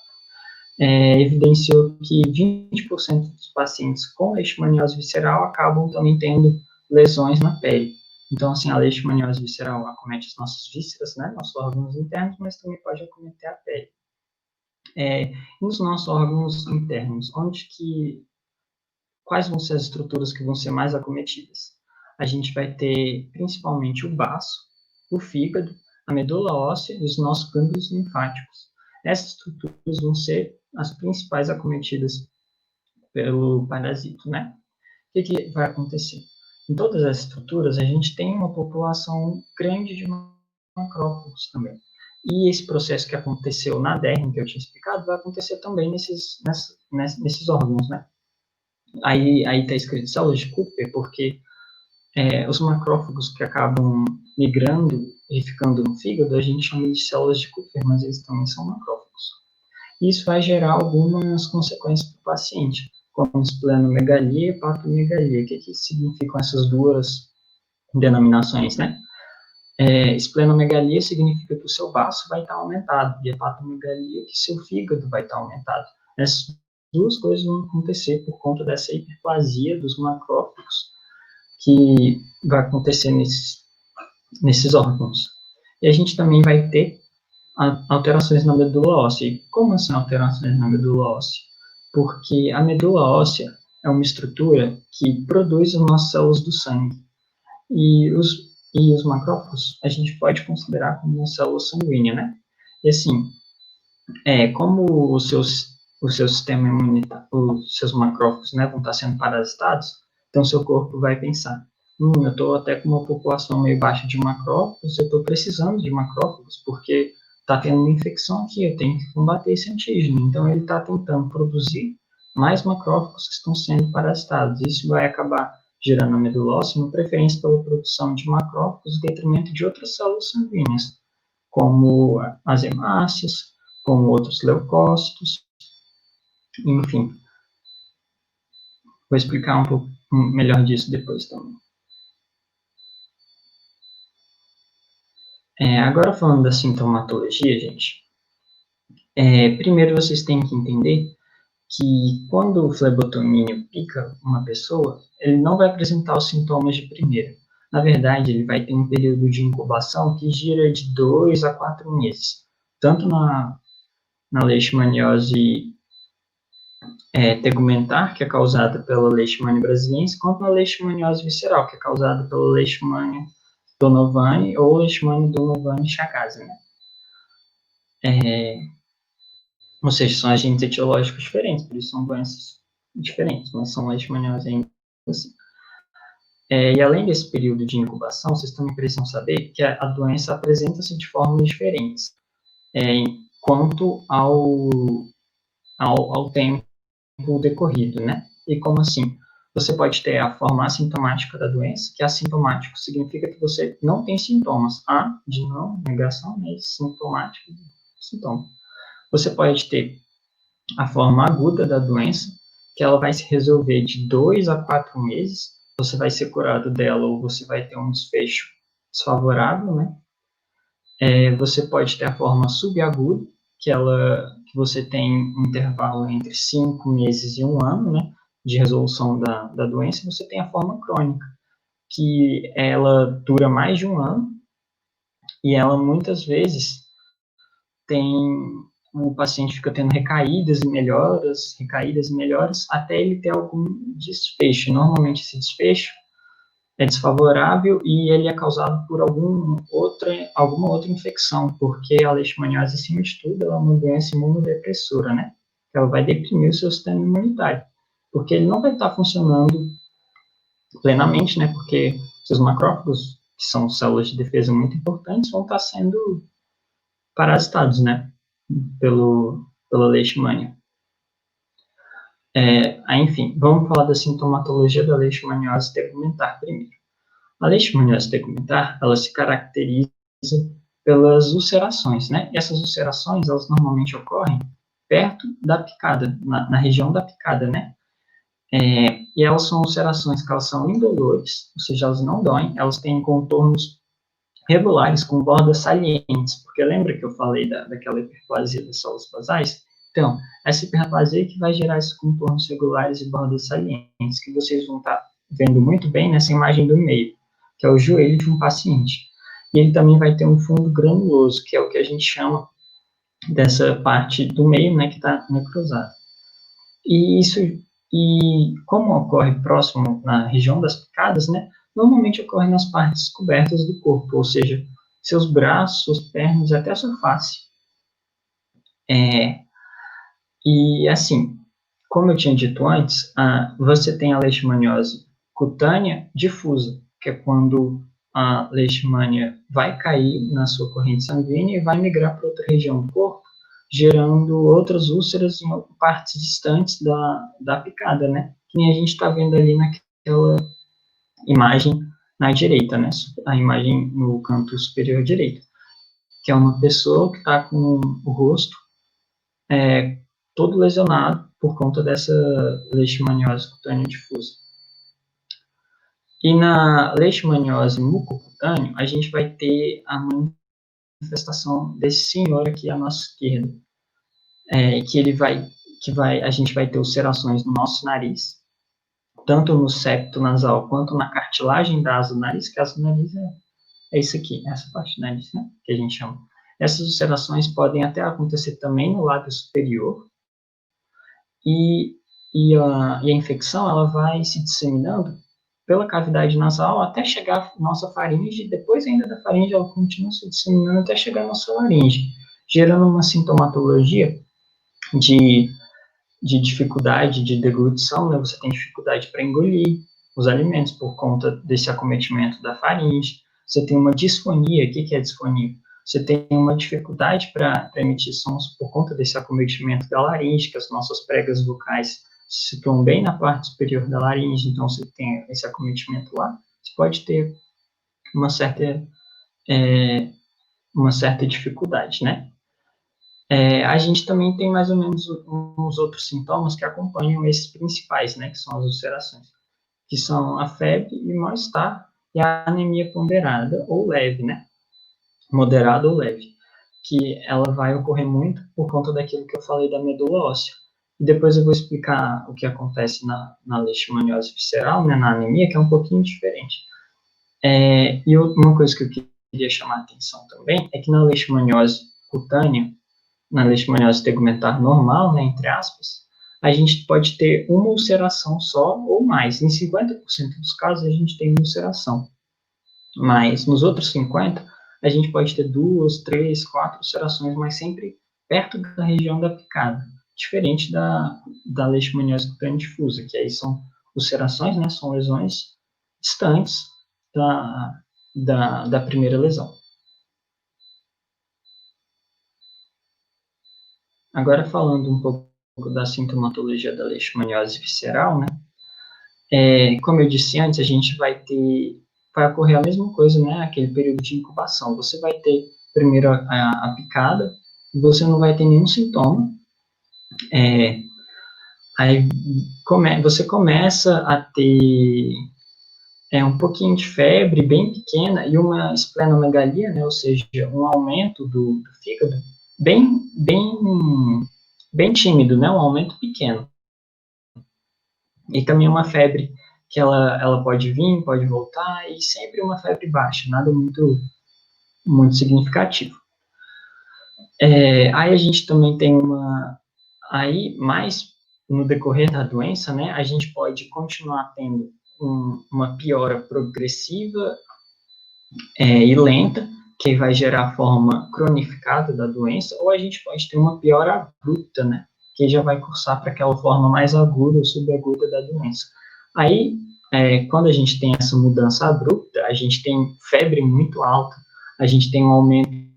evidenciou que 20% dos pacientes com leishmaniose visceral acabam também tendo lesões na pele. Então, assim, a leishmaniose visceral acomete as nossas vísceras, né, nossos órgãos internos, mas também pode acometer a pele. Nos nossos órgãos internos, quais vão ser as estruturas que vão ser mais acometidas? A gente vai ter principalmente o baço, o fígado, a medula óssea e os nossos gânglios linfáticos. Essas estruturas vão ser as principais acometidas pelo parasito, né? O que vai acontecer? Em todas as estruturas, a gente tem uma população grande de macrófagos também. E esse processo que aconteceu na derme, que eu tinha explicado, vai acontecer também nesses órgãos, né? Aí está escrito células de Cooper, porque os macrófagos que acabam migrando e ficando no fígado, a gente chama de células de Cooper, mas eles também são macrófagos. Isso vai gerar algumas consequências para o paciente, como esplenomegalia e hepatomegalia. O que significam essas duas denominações, né? Esplenomegalia significa que o seu baço vai estar aumentado, e hepatomegalia que seu fígado vai estar aumentado. Essas duas coisas vão acontecer por conta dessa hiperplasia dos macrófagos que vai acontecer nesses órgãos. E a gente também vai ter alterações na medula óssea. E como assim alterações na medula óssea? Porque a medula óssea é uma estrutura que produz as nossas células do sangue. E os macrófagos a gente pode considerar como uma célula sanguínea, né? E assim, como o seu sistema imunitário, os seus macrófagos, né, vão estar sendo parasitados, então seu corpo vai pensar, eu estou até com uma população meio baixa de macrófagos, eu estou precisando de macrófagos, porque está tendo uma infecção aqui, eu tenho que combater esse antígeno. Então, ele está tentando produzir mais macrófagos que estão sendo parasitados. Isso vai acabar gerando a medula óssea uma preferência pela produção de macrófagos em detrimento de outras células sanguíneas, como as hemácias, como outros leucócitos, enfim. Vou explicar um pouco melhor disso depois também. Agora falando da sintomatologia, gente, primeiro vocês têm que entender que quando o flebotomínio pica uma pessoa, ele não vai apresentar os sintomas de primeira. Na verdade, ele vai ter um período de incubação que gira de 2 a 4 meses, tanto na leishmaniose tegumentar, que é causada pela leishmania brasiliense, quanto na leishmaniose visceral, que é causada pela leishmania donovani ou leishmania donovani chagas, né? Ou seja, são agentes etiológicos diferentes, por isso são doenças diferentes, mas são leishmaniose ainda assim. E além desse período de incubação, vocês também precisam saber que a doença apresenta-se de formas diferentes, quanto ao tempo decorrido, né? E como assim? Você pode ter a forma assintomática da doença, que assintomático significa que você não tem sintomas. De não, negação, né? Sintomático, sintoma. Você pode ter a forma aguda da doença, que ela vai se resolver de 2 a 4 meses, você vai ser curado dela ou você vai ter um desfecho desfavorável, né? Você pode ter a forma subaguda, que você tem um intervalo entre 5 meses e 1 ano, né, de resolução da doença. Você tem a forma crônica, que ela dura mais de 1 ano, e ela muitas vezes o paciente fica tendo recaídas e melhoras, até ele ter algum desfecho. Normalmente esse desfecho é desfavorável e ele é causado por alguma outra infecção, porque a leishmaniose, acima de tudo, ela é uma doença imunodepressora, né? Ela vai deprimir o seu sistema imunitário, porque ele não vai estar funcionando plenamente, né? Porque seus macrófagos, que são células de defesa muito importantes, vão estar sendo parasitados, né? Pela leishmania. Enfim, vamos falar da sintomatologia da leishmaniose tegumentar primeiro. A leishmaniose tegumentar, ela se caracteriza pelas ulcerações, né? E essas ulcerações, elas normalmente ocorrem perto da picada, na região da picada, né? E elas são ulcerações que elas são indolores, ou seja, elas não doem, elas têm contornos regulares com bordas salientes, porque lembra que eu falei daquela hiperplasia das células basais? Então, essa hiperplasia que vai gerar esses contornos regulares e bordas salientes, que vocês vão estar vendo muito bem nessa imagem do meio, que é o joelho de um paciente. E ele também vai ter um fundo granuloso, que é o que a gente chama dessa parte do meio, né, que está necrosada. E como ocorre próximo na região das picadas, né, normalmente ocorre nas partes cobertas do corpo, ou seja, seus braços, suas pernas e até a sua face. E assim, como eu tinha dito antes, você tem a leishmaniose cutânea difusa, que é quando a leishmania vai cair na sua corrente sanguínea e vai migrar para outra região do corpo, gerando outras úlceras em partes distantes da picada, né? Que nem a gente está vendo ali naquela imagem na direita, né? A imagem no canto superior direito, que é uma pessoa que está com o rosto todo lesionado por conta dessa leishmaniose cutânea difusa. E na leishmaniose mucocutânea, a gente vai ter a manifestação desse senhor aqui à nossa esquerda, a gente vai ter ulcerações no nosso nariz, tanto no septo nasal quanto na cartilagem da asa do nariz, que a asa do nariz é isso aqui, essa parte do nariz, né, que a gente chama. Essas ulcerações podem até acontecer também no lábio superior, e a infecção ela vai se disseminando pela cavidade nasal até chegar à nossa faringe, depois ainda da faringe ela continua se disseminando até chegar à nossa laringe, gerando uma sintomatologia de dificuldade de deglutição, né? Você tem dificuldade para engolir, os alimentos por conta desse acometimento da faringe. Você tem uma disfonia. O que é disfonia? Você tem uma dificuldade para emitir sons por conta desse acometimento da laringe, que as nossas pregas vocais se situam bem na parte superior da laringe, então você tem esse acometimento lá. Você pode ter uma certa dificuldade, né? A gente também tem mais ou menos uns outros sintomas que acompanham esses principais, né, que são as ulcerações, que são a febre e mal-estar e a anemia ponderada ou leve, né? Moderada ou leve, que ela vai ocorrer muito por conta daquilo que eu falei da medula óssea. E depois eu vou explicar o que acontece na leishmaniose visceral, né, na anemia, que é um pouquinho diferente. E uma coisa que eu queria chamar a atenção também é que na leishmaniose cutânea, na leishmaniose tegumentar normal, né, entre aspas, a gente pode ter uma ulceração só ou mais. Em 50% dos casos a gente tem uma ulceração, mas nos outros 50% a gente pode ter 2, 3, 4 ulcerações, mas sempre perto da região da picada, diferente da leishmaniose cutânea difusa, que aí são ulcerações, né, são lesões distantes da primeira lesão. Agora, falando um pouco da sintomatologia da leishmaniose visceral, né? Como eu disse antes, a gente vai ocorrer a mesma coisa, né? Aquele período de incubação. Você vai ter primeiro a picada, você não vai ter nenhum sintoma. Aí você começa a ter um pouquinho de febre bem pequena e uma esplenomegalia, né? Ou seja, um aumento do fígado bem tímido, né? Um aumento pequeno. E também uma febre que ela pode vir, pode voltar, e sempre uma febre baixa, nada muito significativo. Aí a gente também tem aí mais no decorrer da doença, né? A gente pode continuar tendo uma piora progressiva e lenta, que vai gerar a forma cronificada da doença, ou a gente pode ter uma piora abrupta, né? Que já vai cursar para aquela forma mais aguda ou subaguda da doença. Aí, quando a gente tem essa mudança abrupta, a gente tem febre muito alta, a gente tem um aumento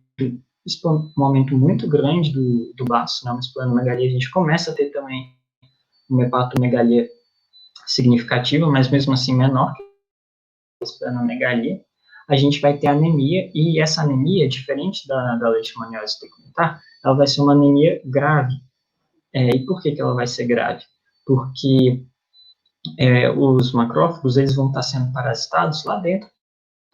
muito grande do baço, né, uma esplenomegalia, a gente começa a ter também uma hepatomegalia significativa, mas mesmo assim menor que a esplenomegalia. A gente vai ter anemia, e essa anemia, diferente da leishmaniose tegumentar, ela vai ser uma anemia grave. E por que ela vai ser grave? Porque os macrófagos, eles vão estar sendo parasitados lá dentro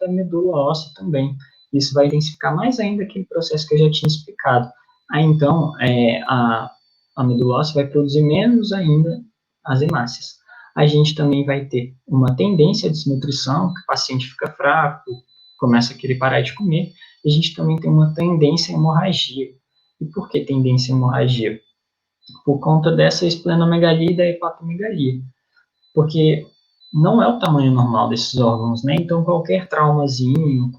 da medula óssea também. Isso vai intensificar mais ainda aquele processo que eu já tinha explicado. Aí, então, a medula óssea vai produzir menos ainda as hemácias. A gente também vai ter uma tendência à desnutrição, que o paciente fica fraco, começa a querer parar de comer, e a gente também tem uma tendência à hemorragia. E por que tendência à hemorragia? Por conta dessa esplenomegalia e da hepatomegalia. Porque não é o tamanho normal desses órgãos, né? Então, qualquer traumazinho,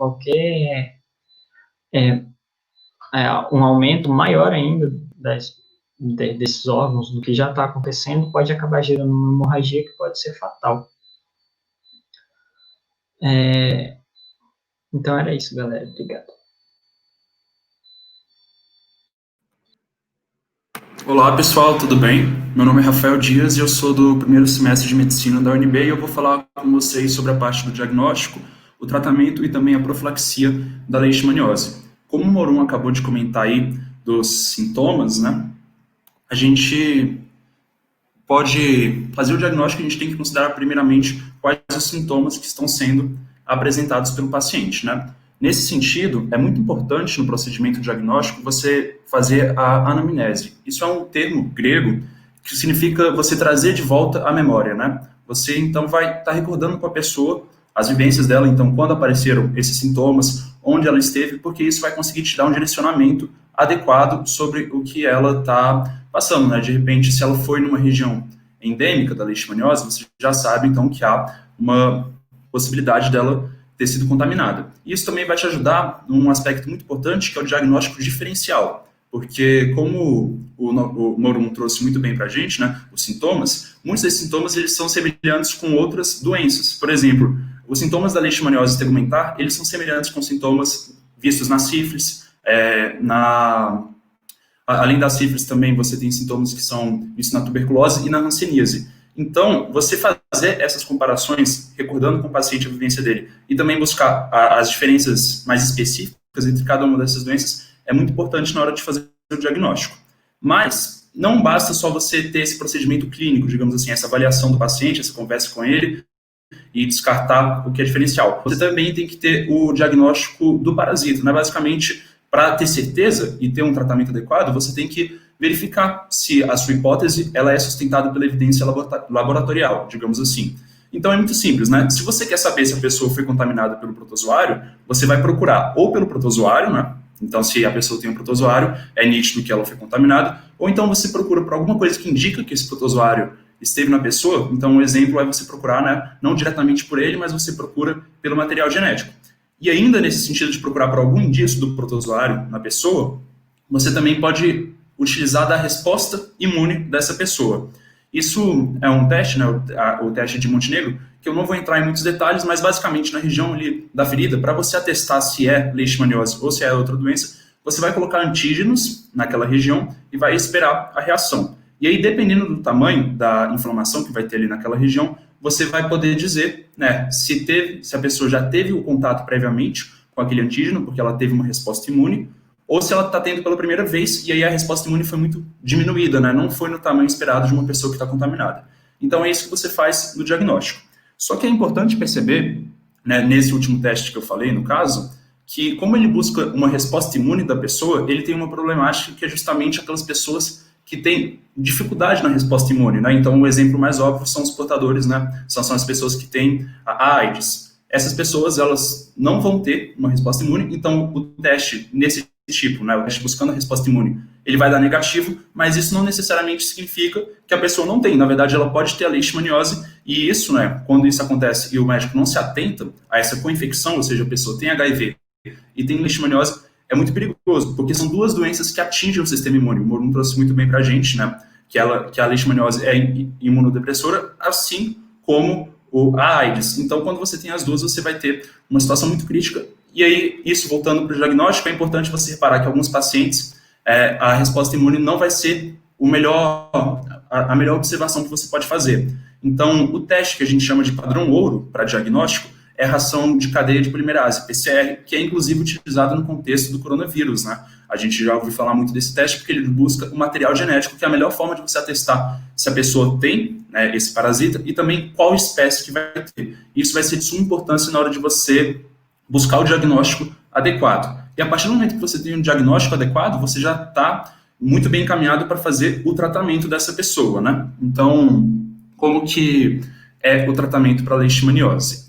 um aumento maior ainda desses órgãos, do que já está acontecendo, pode acabar gerando uma hemorragia que pode ser fatal. Então, era isso, galera. Obrigado. Olá pessoal, tudo bem? Meu nome é Rafael Dias e eu sou do primeiro semestre de Medicina da UNB, e eu vou falar com vocês sobre a parte do diagnóstico, o tratamento e também a profilaxia da leishmaniose. Como o Morum acabou de comentar aí dos sintomas, né? A gente pode fazer o diagnóstico, a gente tem que considerar primeiramente quais os sintomas que estão sendo apresentados pelo paciente, né? Nesse sentido, é muito importante no procedimento diagnóstico você fazer a anamnese. Isso é um termo grego que significa você trazer de volta a memória, né? Você, então, vai estar recordando com a pessoa as vivências dela, então, quando apareceram esses sintomas, onde ela esteve, porque isso vai conseguir te dar um direcionamento adequado sobre o que ela está passando, né? De repente, se ela foi numa região endêmica da leishmaniose, você já sabe, então, que há uma possibilidade dela ter sido contaminada. Isso também vai te ajudar num aspecto muito importante, que é o diagnóstico diferencial. Porque como o Morum trouxe muito bem para a gente, né, os sintomas, muitos desses sintomas eles são semelhantes com outras doenças. Por exemplo, os sintomas da leishmaniose tegumentar, eles são semelhantes com sintomas vistos na sífilis, além da sífilis também você tem sintomas que são vistos na tuberculose e na hanseníase. Então, você fazer essas comparações, recordando com o paciente a vivência dele, e também buscar as diferenças mais específicas entre cada uma dessas doenças, é muito importante na hora de fazer o diagnóstico. Mas não basta só você ter esse procedimento clínico, digamos assim, essa avaliação do paciente, essa conversa com ele, e descartar o que é diferencial. Você também tem que ter o diagnóstico do parasita, né? Basicamente, para ter certeza e ter um tratamento adequado, você tem que verificar se a sua hipótese ela é sustentada pela evidência laboratorial, digamos assim. Então é muito simples, né? Se você quer saber se a pessoa foi contaminada pelo protozoário, você vai procurar ou pelo protozoário, né? Então, se a pessoa tem um protozoário, é nítido que ela foi contaminada, ou então você procura por alguma coisa que indica que esse protozoário esteve na pessoa. Então, um exemplo é você procurar, né, não diretamente por ele, mas você procura pelo material genético. E ainda nesse sentido de procurar por algum indício do protozoário na pessoa, você também pode utilizar da resposta imune dessa pessoa. Isso é um teste, né, o teste de Montenegro, que eu não vou entrar em muitos detalhes, mas basicamente na região ali da ferida, para você atestar se é leishmaniose ou se é outra doença, você vai colocar antígenos naquela região e vai esperar a reação. E aí, dependendo do tamanho da inflamação que vai ter ali naquela região, você vai poder dizer, né, se a pessoa já teve o contato previamente com aquele antígeno, porque ela teve uma resposta imune, ou se ela está tendo pela primeira vez, e aí a resposta imune foi muito diminuída, né, não foi no tamanho esperado de uma pessoa que está contaminada. Então, é isso que você faz no diagnóstico. Só que é importante perceber, né, nesse último teste que eu falei, no caso, que como ele busca uma resposta imune da pessoa, ele tem uma problemática que é justamente aquelas pessoas que têm dificuldade na resposta imune, né? Então, o exemplo mais óbvio são os portadores, né? São as pessoas que têm a AIDS. Essas pessoas, elas não vão ter uma resposta imune, então o teste nesse tipo, né? O teste buscando a resposta imune, ele vai dar negativo, mas isso não necessariamente significa que a pessoa não tem. Na verdade, ela pode ter a leishmaniose, e isso, né? Quando isso acontece e o médico não se atenta a essa co-infecção, ou seja, a pessoa tem HIV e tem leishmaniose, é muito perigoso, porque são duas doenças que atingem o sistema imune. O Morum trouxe muito bem pra gente, né, que a leishmaniose é imunodepressora, assim como a AIDS. Então, quando você tem as duas, você vai ter uma situação muito crítica. E aí, isso voltando para o diagnóstico, é importante você reparar que alguns pacientes, a resposta imune não vai ser a melhor observação que você pode fazer. Então, o teste que a gente chama de padrão ouro para diagnóstico é a reação de cadeia de polimerase, PCR, que é inclusive utilizado no contexto do coronavírus, né? A gente já ouviu falar muito desse teste porque ele busca o material genético, que é a melhor forma de você atestar se a pessoa tem, né, esse parasita e também qual espécie que vai ter. Isso vai ser de suma importância na hora de você buscar o diagnóstico adequado. E a partir do momento que você tem um diagnóstico adequado, você já está muito bem encaminhado para fazer o tratamento dessa pessoa, né? Então, como que é o tratamento para a leishmaniose?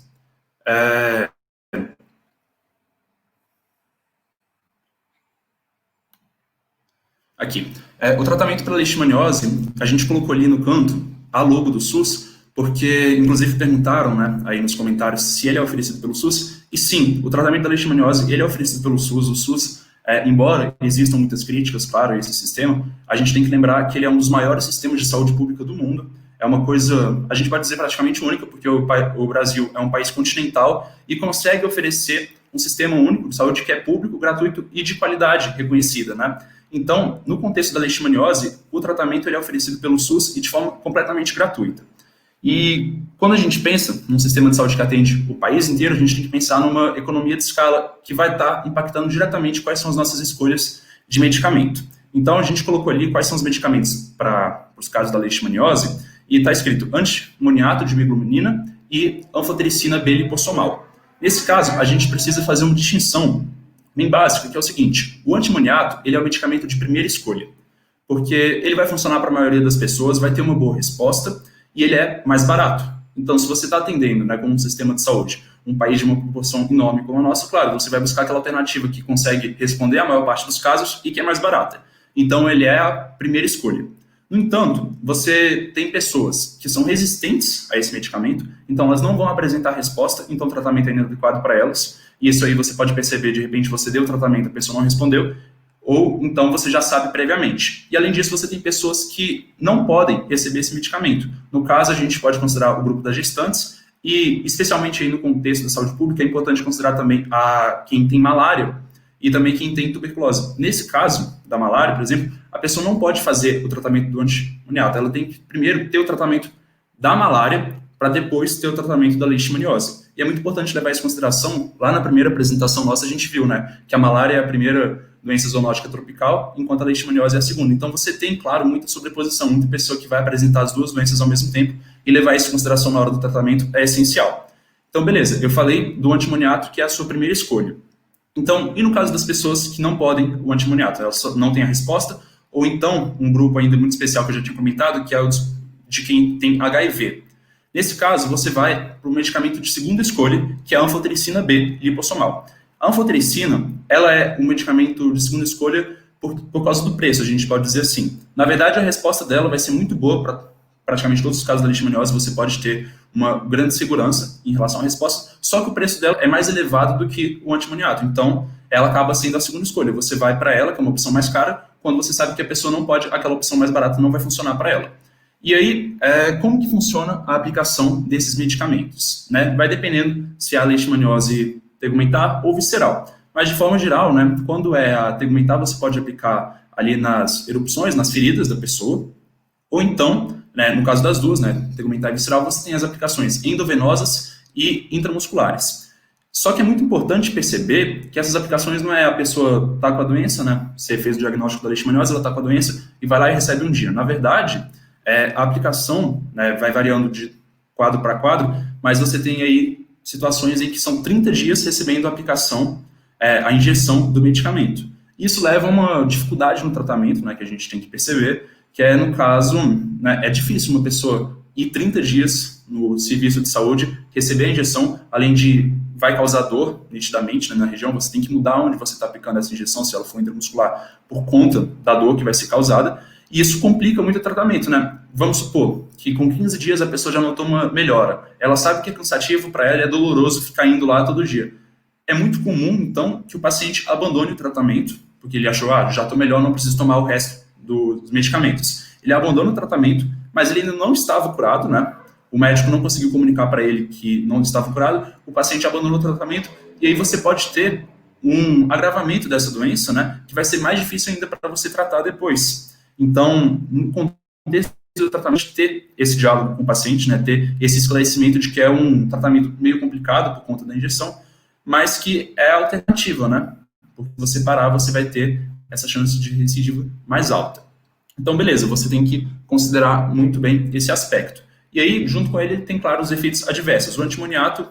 Aqui, o tratamento para leishmaniose, a gente colocou ali no canto a logo do SUS, porque inclusive perguntaram, né, aí nos comentários se ele é oferecido pelo SUS, e sim, o tratamento da leishmaniose, ele é oferecido pelo SUS. O SUS, embora existam muitas críticas, claro, a esse sistema, a gente tem que lembrar que ele é um dos maiores sistemas de saúde pública do mundo. É uma coisa, a gente pode dizer, praticamente única, porque o Brasil é um país continental e consegue oferecer um sistema único de saúde que é público, gratuito e de qualidade reconhecida, né? Então, no contexto da leishmaniose, o tratamento ele é oferecido pelo SUS e de forma completamente gratuita. E quando a gente pensa num sistema de saúde que atende o país inteiro, a gente tem que pensar numa economia de escala que vai estar impactando diretamente quais são as nossas escolhas de medicamento. Então, a gente colocou ali quais são os medicamentos para os casos da leishmaniose, e está escrito antimoniato de imigluminina e anfotericina B lipossomal. Nesse caso, a gente precisa fazer uma distinção bem básica, que é o seguinte: o antimoniato ele é o medicamento de primeira escolha, porque ele vai funcionar para a maioria das pessoas, vai ter uma boa resposta e ele é mais barato. Então, se você está atendendo, né, como um sistema de saúde, um país de uma proporção enorme como a nossa, claro, você vai buscar aquela alternativa que consegue responder a maior parte dos casos e que é mais barata. Então, ele é a primeira escolha. No entanto, você tem pessoas que são resistentes a esse medicamento, então elas não vão apresentar resposta, então o tratamento é inadequado para elas. E isso aí você pode perceber, de repente você deu o tratamento, a pessoa não respondeu. ou então você já sabe previamente. E além disso, você tem pessoas que não podem receber esse medicamento. No caso, a gente pode considerar o grupo das gestantes, e especialmente aí no contexto da saúde pública, é importante considerar também quem tem malária e também quem tem tuberculose. Nesse caso da malária, por exemplo, a pessoa não pode fazer o tratamento do antimoniato, ela tem que primeiro ter o tratamento da malária para depois ter o tratamento da leishmaniose. E é muito importante levar isso em consideração. Lá na primeira apresentação nossa, a gente viu, né, que a malária é a primeira doença zoonótica tropical, enquanto a leishmaniose é a segunda. Então, você tem, claro, muita sobreposição, muita pessoa que vai apresentar as duas doenças ao mesmo tempo, e levar isso em consideração na hora do tratamento é essencial. Então, beleza, eu falei do antimoniato, que é a sua primeira escolha. Então, e no caso das pessoas que não podem o antimoniato, elas não têm a resposta, ou então, um grupo ainda muito especial que eu já tinha comentado, que é o de quem tem HIV. Nesse caso, você vai para o medicamento de segunda escolha, que é a anfotericina B lipossomal. A anfotericina, ela é um medicamento de segunda escolha por causa do preço, a gente pode dizer assim. Na verdade, a resposta dela vai ser muito boa para praticamente todos os casos da leishmaniose, você pode ter uma grande segurança em relação à resposta, só que o preço dela é mais elevado do que o antimoniato. Então, ela acaba sendo a segunda escolha. Você vai para ela, que é uma opção mais cara, quando você sabe que a pessoa não pode, aquela opção mais barata não vai funcionar para ela. E aí, como que funciona a aplicação desses medicamentos? Né? Vai dependendo se é a leishmaniose tegumentar ou visceral. Mas, de forma geral, né, quando é a tegumentar, você pode aplicar ali nas erupções, nas feridas da pessoa, ou então, né, no caso das duas, né, tegumentar e visceral, você tem as aplicações endovenosas e intramusculares. Só que é muito importante perceber que essas aplicações não é a pessoa tá com a doença, né, você fez o diagnóstico da leishmaniose, ela tá com a doença e vai lá e recebe um dia. Na verdade, a aplicação, né, vai variando de quadro para quadro, mas você tem aí situações em que são 30 dias recebendo a aplicação, a injeção do medicamento. Isso leva a uma dificuldade no tratamento, né, que a gente tem que perceber, que é, no caso, né, é difícil uma pessoa ir 30 dias no serviço de saúde, receber a injeção, além de vai causar dor, nitidamente, né, na região, você tem que mudar onde você está aplicando essa injeção, se ela for intramuscular, por conta da dor que vai ser causada, e isso complica muito o tratamento, né? Vamos supor que com 15 dias a pessoa já notou uma melhora, ela sabe que é cansativo para ela, é doloroso ficar indo lá todo dia. É muito comum, então, que o paciente abandone o tratamento, porque ele achou, já estou melhor, não preciso tomar o resto dos medicamentos. Ele abandona o tratamento, mas ele ainda não estava curado, né? O médico não conseguiu comunicar para ele que não estava curado, o paciente abandonou o tratamento, e aí você pode ter um agravamento dessa doença, né? Que vai ser mais difícil ainda para você tratar depois. Então, no contexto do tratamento, ter esse diálogo com o paciente, né? Ter esse esclarecimento de que é um tratamento meio complicado por conta da injeção, mas que é alternativa, né? Porque você parar, você vai ter essa chance de recidiva mais alta. Então, beleza, você tem que considerar muito bem esse aspecto. E aí, junto com ele, tem, claro, os efeitos adversos. O antimoniato,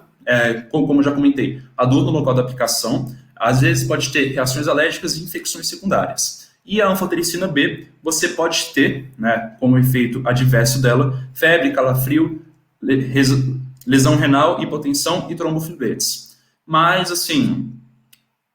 como eu já comentei, a dor no local da aplicação, às vezes pode ter reações alérgicas e infecções secundárias. E a anfotericina B, você pode ter, né, como efeito adverso dela, febre, calafrio, lesão renal, hipotensão e trombofiletes. Mas, assim,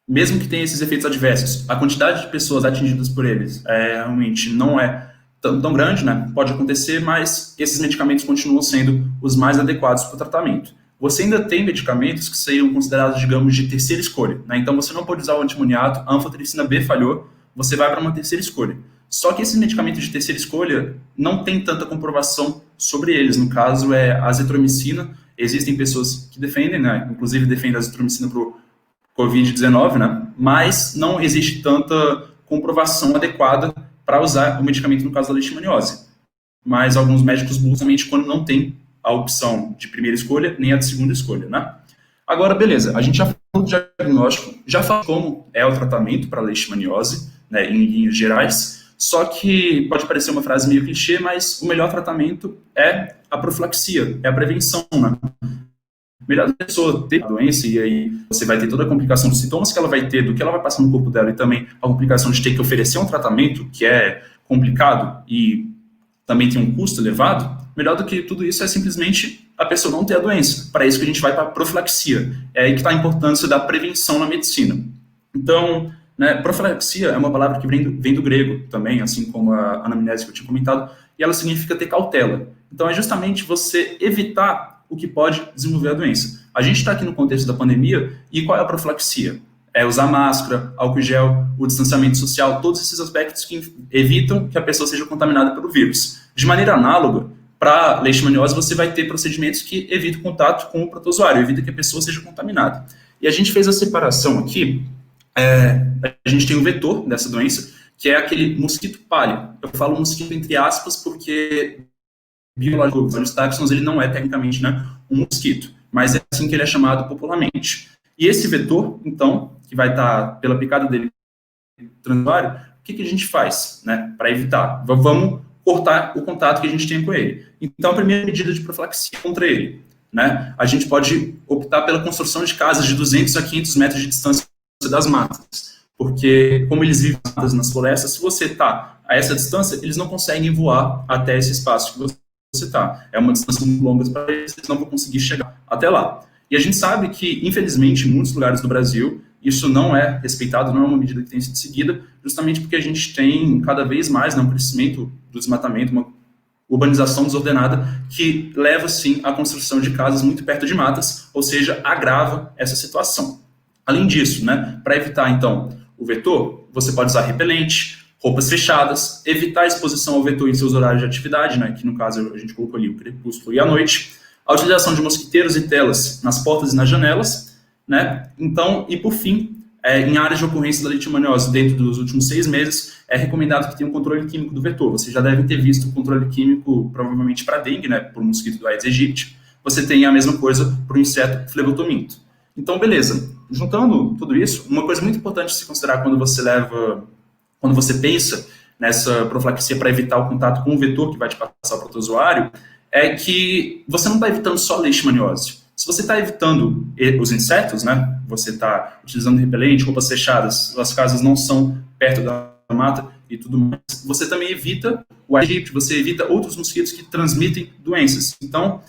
mesmo que tenha esses efeitos adversos, a quantidade de pessoas atingidas por eles realmente não é tão grande, né? Pode acontecer, mas esses medicamentos continuam sendo os mais adequados para o tratamento. Você ainda tem medicamentos que seriam considerados, digamos, de terceira escolha, né? Então, você não pode usar o antimoniato, a anfotericina B falhou, você vai para uma terceira escolha. Só que esses medicamentos de terceira escolha não tem tanta comprovação sobre eles. No caso, é a azitromicina. Existem pessoas que defendem, né? Inclusive defendem a azitromicina para o Covid-19, né? Mas não existe tanta comprovação adequada para usar o medicamento no caso da leishmaniose. Mas alguns médicos buscam somente quando não tem a opção de primeira escolha, nem a de segunda escolha, né? Agora, beleza, a gente já falou do diagnóstico, já falou como é o tratamento para a leishmaniose, né, em linhas gerais, só que pode parecer uma frase meio clichê, mas o melhor tratamento é a profilaxia, é a prevenção, né? Melhor a pessoa ter a doença, e aí você vai ter toda a complicação dos sintomas que ela vai ter, do que ela vai passar no corpo dela, e também a complicação de ter que oferecer um tratamento que é complicado e também tem um custo elevado. Melhor do que tudo isso é simplesmente a pessoa não ter a doença. Para isso que a gente vai para a profilaxia. É aí que está a importância da prevenção na medicina. Então, né, profilaxia é uma palavra que vem do grego também, assim como a anamnese que eu tinha comentado, e ela significa ter cautela. Então, é justamente você evitar o que pode desenvolver a doença. A gente está aqui no contexto da pandemia, e qual é a profilaxia? usar máscara, álcool gel, o distanciamento social, todos esses aspectos que evitam que a pessoa seja contaminada pelo vírus. De maneira análoga, para leishmaniose, você vai ter procedimentos que evitam contato com o protozoário, evita que a pessoa seja contaminada. E a gente fez a separação aqui, a gente tem o vetor dessa doença, que é aquele mosquito palha. Eu falo mosquito entre aspas porque biológico, o Taxons, ele não é tecnicamente, né, um mosquito, mas é assim que ele é chamado popularmente. E esse vetor, então, que vai estar pela picada dele transuário, o que a gente faz, né, para evitar? Vamos cortar o contato que a gente tem com ele. Então, a primeira medida de profilaxia contra ele, né, a gente pode optar pela construção de casas de 200 a 500 metros de distância das matas, porque como eles vivem nas florestas, se você está a essa distância, eles não conseguem voar até esse espaço que você está. É uma distância muito longa para eles, eles não vão conseguir chegar até lá. E a gente sabe que, infelizmente, em muitos lugares do Brasil, isso não é respeitado, não é uma medida que tem sido seguida, justamente porque a gente tem cada vez mais, né, um crescimento do desmatamento, uma urbanização desordenada, que leva, sim, à construção de casas muito perto de matas, ou seja, agrava essa situação. Além disso, né, para evitar, então, o vetor, você pode usar repelente, roupas fechadas, evitar a exposição ao vetor em seus horários de atividade, né, que no caso a gente colocou ali o crepúsculo e a noite, a utilização de mosquiteiros e telas nas portas e nas janelas, né, então, e por fim, em áreas de ocorrência da leishmaniose dentro dos últimos 6 meses, é recomendado que tenha um controle químico do vetor. Vocês já devem ter visto o controle químico, provavelmente para dengue, né, por um mosquito do Aedes aegypti. Você tem a mesma coisa para o inseto flebotominto. Então, beleza. Juntando tudo isso, uma coisa muito importante de se considerar quando você pensa nessa profilaxia para evitar o contato com o vetor que vai te passar o protozoário, é que você não está evitando só a leishmaniose. Se você está evitando os insetos, né, você está utilizando repelente, roupas fechadas, as casas não são perto da mata e tudo mais, você também evita o Aedes aegypti, você evita outros mosquitos que transmitem doenças. Então,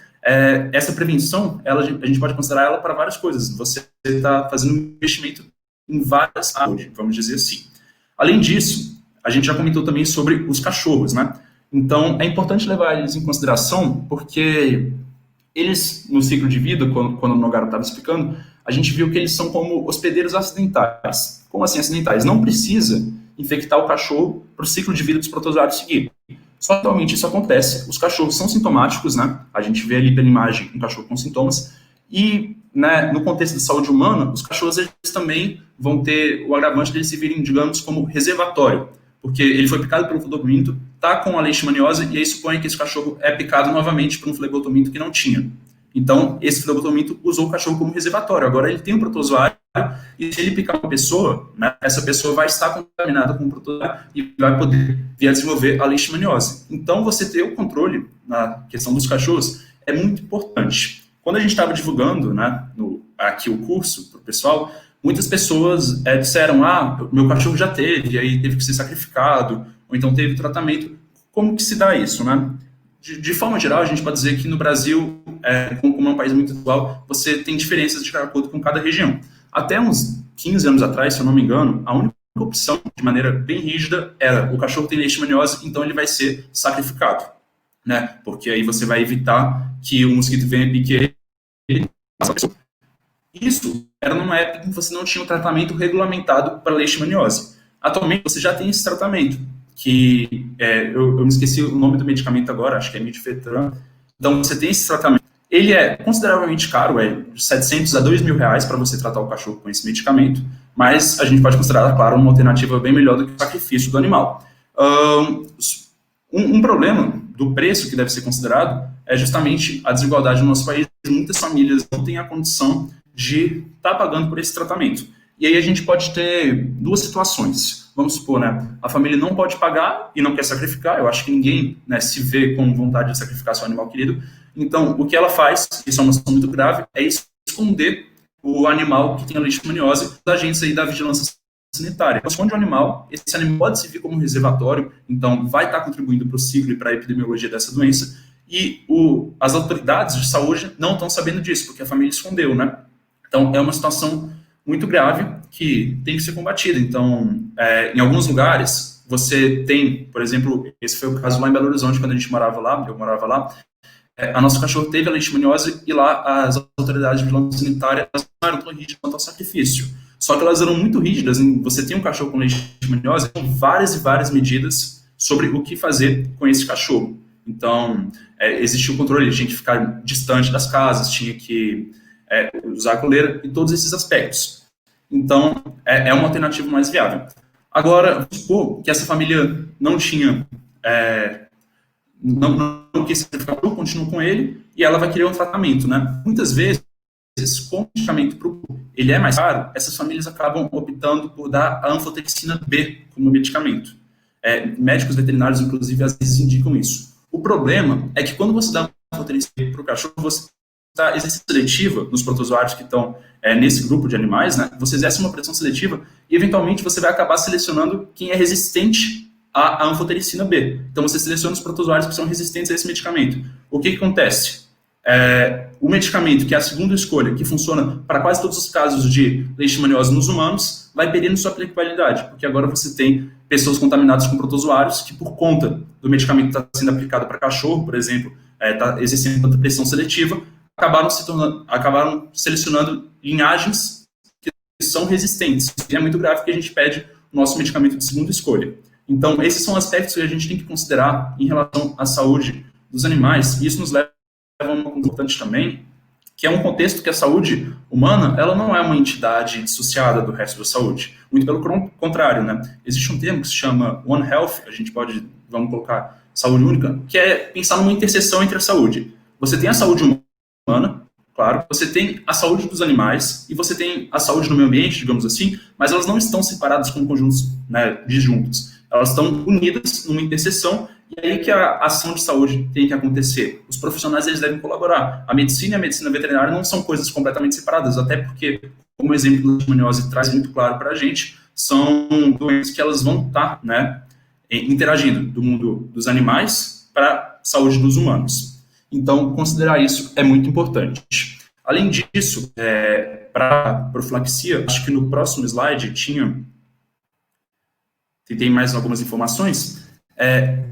essa prevenção, a gente pode considerar ela para várias coisas. Você está fazendo um investimento em várias áreas, vamos dizer assim. Além disso, a gente já comentou também sobre os cachorros, né? Então, é importante levar eles em consideração, porque eles, no ciclo de vida, quando o Nogaro estava explicando, a gente viu que eles são como hospedeiros acidentais. Como assim acidentais? Não precisa infectar o cachorro para o ciclo de vida dos protozoários seguir. Só que atualmente isso acontece. Os cachorros são sintomáticos, né? A gente vê ali pela imagem um cachorro com sintomas. E, né, no contexto de saúde humana, os cachorros eles também vão ter o agravante de eles se virem, digamos, como reservatório. Porque ele foi picado pelo flebotominto, está com a leishmaniose, e aí supõe que esse cachorro é picado novamente por um flebotominto que não tinha. Então, esse flebotominto usou o cachorro como reservatório. Agora ele tem um protozoário, e se ele picar uma pessoa, né, essa pessoa vai estar contaminada com o protozoário e vai poder vir a desenvolver a leishmaniose. Então, você ter o controle na questão dos cachorros é muito importante. Quando a gente estava divulgando, né, aqui o curso para o pessoal, muitas pessoas disseram, meu cachorro já teve, aí teve que ser sacrificado, ou então teve tratamento. Como que se dá isso, né? De forma geral, a gente pode dizer que no Brasil, como é um país muito atual, você tem diferenças de acordo com cada região. Até uns 15 anos atrás, se eu não me engano, a única opção, de maneira bem rígida, era o cachorro tem leishmaniose, então ele vai ser sacrificado, né? Porque aí você vai evitar que o mosquito venha pique ele. Isso era numa época em que você não tinha um tratamento regulamentado para leishmaniose. Atualmente, você já tem esse tratamento, que eu me esqueci o nome do medicamento agora, acho que é Midfetran. Então, você tem esse tratamento. Ele é consideravelmente caro, de 700 a 2 mil reais para você tratar o cachorro com esse medicamento, mas a gente pode considerar, claro, uma alternativa bem melhor do que o sacrifício do animal. Um problema do preço que deve ser considerado é justamente a desigualdade no nosso país. Muitas famílias não têm a condição de estar pagando por esse tratamento. E aí a gente pode ter duas situações. Vamos supor, né, a família não pode pagar e não quer sacrificar. Eu acho que ninguém, né, se vê com vontade de sacrificar seu animal querido. Então, o que ela faz, isso é uma situação muito grave, é esconder o animal que tem a leishmaniose da agentes aí da vigilância sanitária. Então, esconde o animal, esse animal pode servir como reservatório, então vai estar contribuindo para o ciclo e para a epidemiologia dessa doença, e as autoridades de saúde não estão sabendo disso, porque a família escondeu, né? Então, é uma situação muito grave que tem que ser combatida. Então, em alguns lugares, você tem, por exemplo, esse foi o caso lá em Belo Horizonte, quando eu morava lá, a nossa cachorro teve a leishmaniose e lá as autoridades de vigilância sanitária não eram tão rígidas quanto ao sacrifício. Só que elas eram muito rígidas. Você tem um cachorro com leishmaniose, tem várias e várias medidas sobre o que fazer com esse cachorro. Então, existia o controle, ele tinha que ficar distante das casas, tinha que usar a coleira e todos esses aspectos. Então, é uma alternativa mais viável. Agora, vamos supor que essa família não tinha, não quis sacrificar, continuou com ele, e ela vai querer um tratamento, né? Muitas vezes, como o medicamento ele é mais caro, essas famílias acabam optando por dar a anfotericina B como medicamento. Médicos veterinários, inclusive, às vezes indicam isso. O problema é que quando você dá anfotericina B para o cachorro, você está exercendo seletiva nos protozoários que estão nesse grupo de animais, né? Você exerce uma pressão seletiva e, eventualmente, você vai acabar selecionando quem é resistente à anfotericina B. Então, você seleciona os protozoários que são resistentes a esse medicamento. O que acontece? O medicamento, que é a segunda escolha, que funciona para quase todos os casos de leishmaniose nos humanos, vai perdendo sua aplicabilidade, porque agora você tem pessoas contaminadas com protozoários que, por conta do medicamento que está sendo aplicado para cachorro, por exemplo, está exercendo tanta pressão seletiva, acabaram selecionando linhagens que são resistentes. E é muito grave que a gente pede o nosso medicamento de segunda escolha. Então, esses são aspectos que a gente tem que considerar em relação à saúde dos animais, e isso nos leva a uma coisa importante também, que é um contexto que a saúde humana, ela não é uma entidade dissociada do resto da saúde. Muito pelo contrário, né? Existe um termo que se chama One Health, vamos colocar saúde única, que é pensar numa interseção entre a saúde. Você tem a saúde humana, claro, você tem a saúde dos animais e você tem a saúde no meio ambiente, digamos assim, mas elas não estão separadas como conjuntos, né, disjuntos. Elas estão unidas numa interseção e é aí que a ação de saúde tem que acontecer. Os profissionais, eles devem colaborar. A medicina e a medicina veterinária não são coisas completamente separadas, até porque, como o exemplo da leishmaniose traz muito claro para a gente, são doenças que elas vão estar, né, interagindo do mundo dos animais para a saúde dos humanos. Então, considerar isso é muito importante. Além disso, para profilaxia, acho que no próximo slide tem mais algumas informações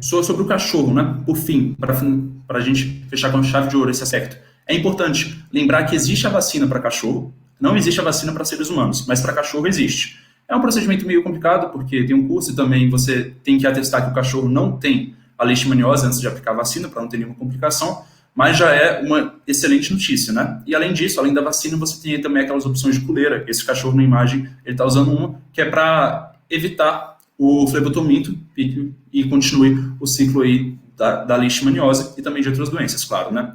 sobre o cachorro, né? Por fim, para a gente fechar com chave de ouro esse aspecto. É importante lembrar que existe a vacina para cachorro, não existe a vacina para seres humanos, mas para cachorro existe. É um procedimento meio complicado, porque tem um curso e também você tem que atestar que o cachorro não tem a leishmaniose antes de aplicar a vacina, para não ter nenhuma complicação, mas já é uma excelente notícia, né? E além disso, além da vacina, você tem também aquelas opções de coleira. Esse cachorro na imagem, ele está usando uma, que é para evitar o flebotomito e continue o ciclo aí da leishmaniose e também de outras doenças, claro, né?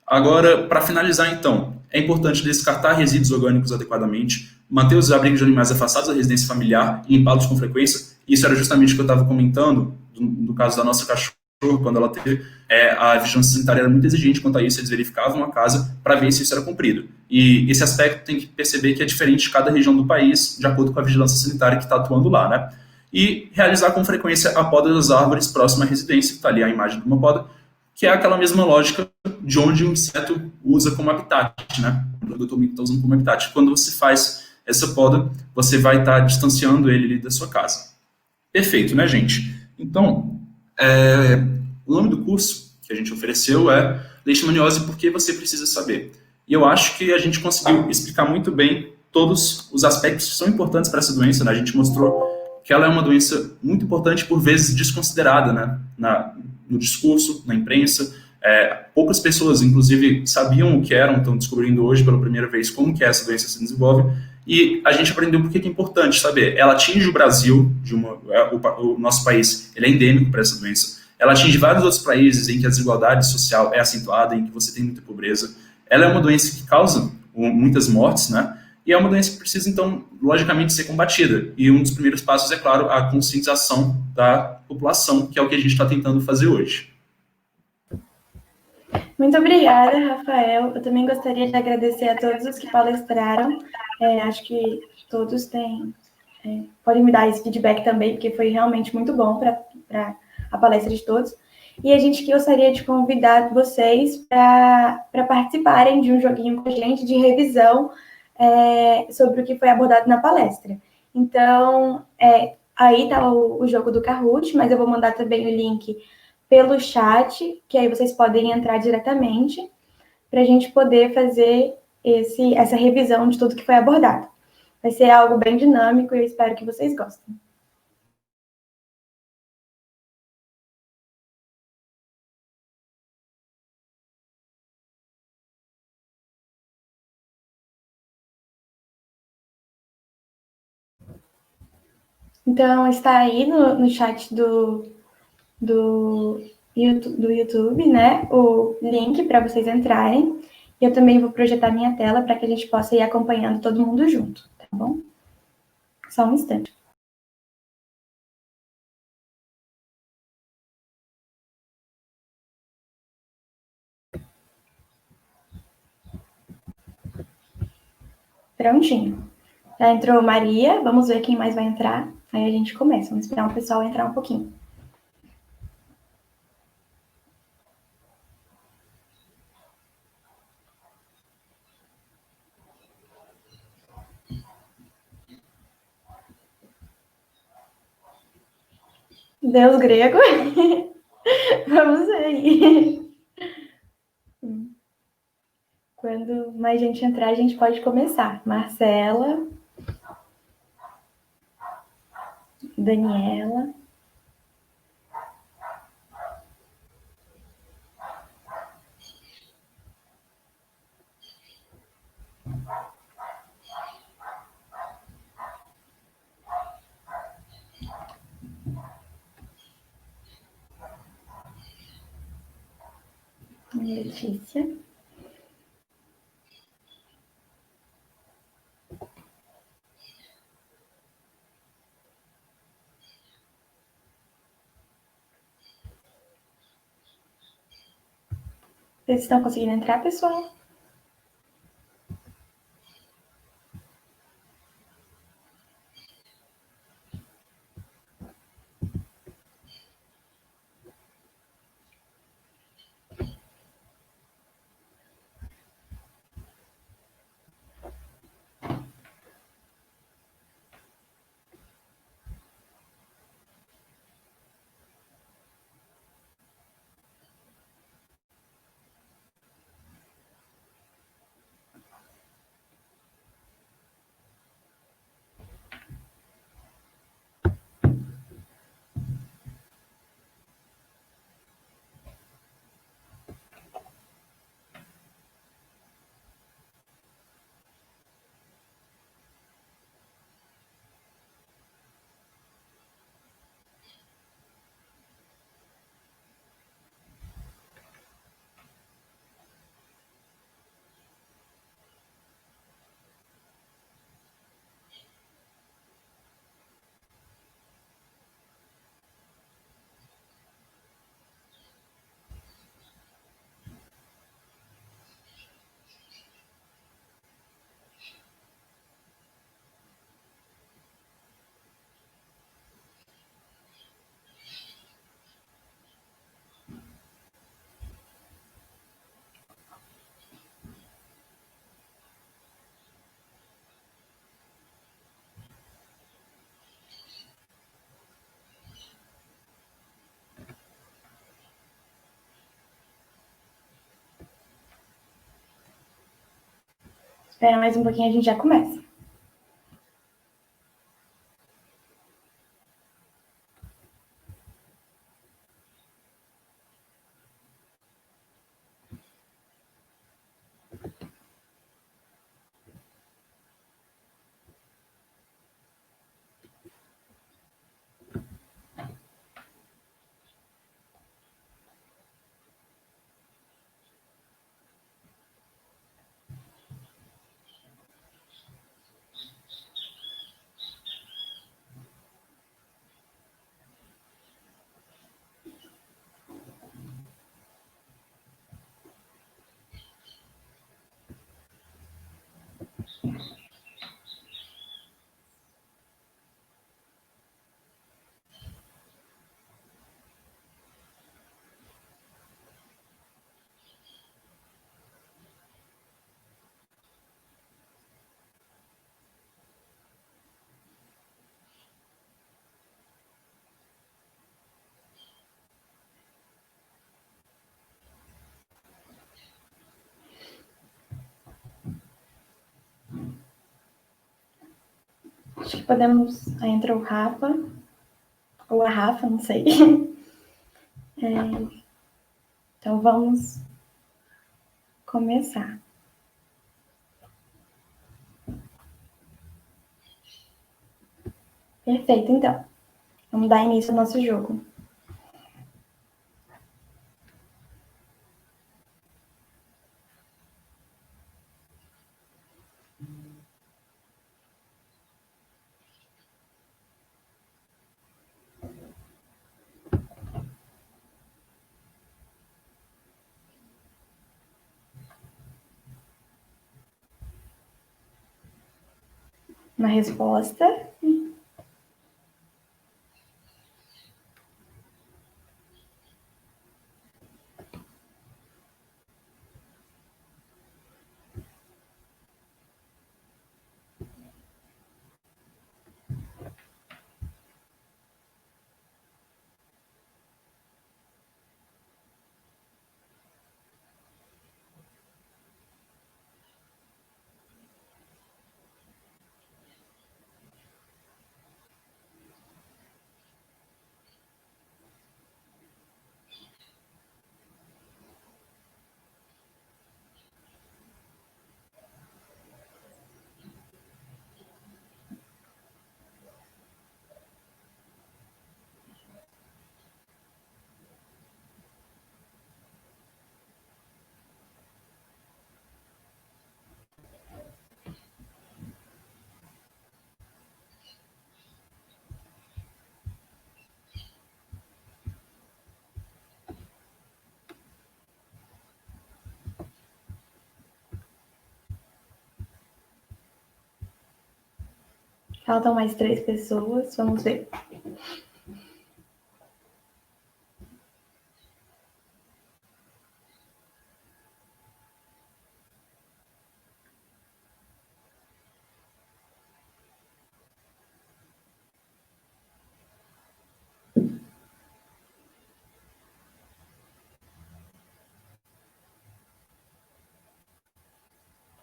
Agora, para finalizar, então, é importante descartar resíduos orgânicos adequadamente, manter os abrigos de animais afastados da residência familiar e limpá-los com frequência. Isso era justamente o que eu estava comentando no caso da nossa cachorra, quando ela teve, a vigilância sanitária era muito exigente quanto a isso, eles verificavam a casa para ver se isso era cumprido. E esse aspecto tem que perceber que é diferente de cada região do país, de acordo com a vigilância sanitária que está atuando lá, né? E realizar com frequência a poda das árvores próxima à residência, que está ali a imagem de uma poda, que é aquela mesma lógica de onde o inseto usa como habitat, né? O produtor está usando como habitat. Quando você faz essa poda, você vai estar distanciando ele da sua casa. Perfeito, né, gente? Então, o nome do curso que a gente ofereceu é Leishmaniose, por que você precisa saber? E eu acho que a gente conseguiu explicar muito bem todos os aspectos que são importantes para essa doença, né? A gente mostrou que ela é uma doença muito importante, por vezes desconsiderada, né? No discurso, na imprensa. Poucas pessoas, inclusive, sabiam o que eram, estão descobrindo hoje pela primeira vez como que essa doença se desenvolve, e a gente aprendeu por que é importante saber. Ela atinge o Brasil, o nosso país, ele é endêmico para essa doença. Ela atinge vários outros países em que a desigualdade social é acentuada, em que você tem muita pobreza. Ela é uma doença que causa muitas mortes, né? E é uma doença que precisa, então, logicamente, ser combatida. E um dos primeiros passos, é claro, a conscientização da população, que é o que a gente está tentando fazer hoje. Muito obrigada, Rafael. Eu também gostaria de agradecer a todos os que palestraram. Acho que todos podem me dar esse feedback também, porque foi realmente muito bom para a palestra de todos. E a gente gostaria de convidar vocês para participarem de um joguinho com a gente de revisão sobre o que foi abordado na palestra. Então, aí está o jogo do Kahoot, mas eu vou mandar também o link pelo chat, que aí vocês podem entrar diretamente para a gente poder fazer essa revisão de tudo que foi abordado. Vai ser algo bem dinâmico e eu espero que vocês gostem. Então, está aí no chat do YouTube, né, o link para vocês entrarem. E eu também vou projetar minha tela para que a gente possa ir acompanhando todo mundo junto, tá bom? Só um instante. Prontinho. Já entrou Maria, vamos ver quem mais vai entrar. Aí a gente começa, vamos esperar o pessoal entrar um pouquinho. Deus grego. Vamos aí. Quando mais gente entrar, a gente pode começar. Marcela. Daniela. Letícia. Vocês estão conseguindo entrar, pessoal? Espera mais um pouquinho, a gente já começa. Acho que podemos... Aí entra o Rafa, ou a Rafa, não sei. Então, vamos começar. Perfeito, então. Vamos dar início ao nosso jogo. Uma resposta. Faltam mais 3 pessoas, vamos ver.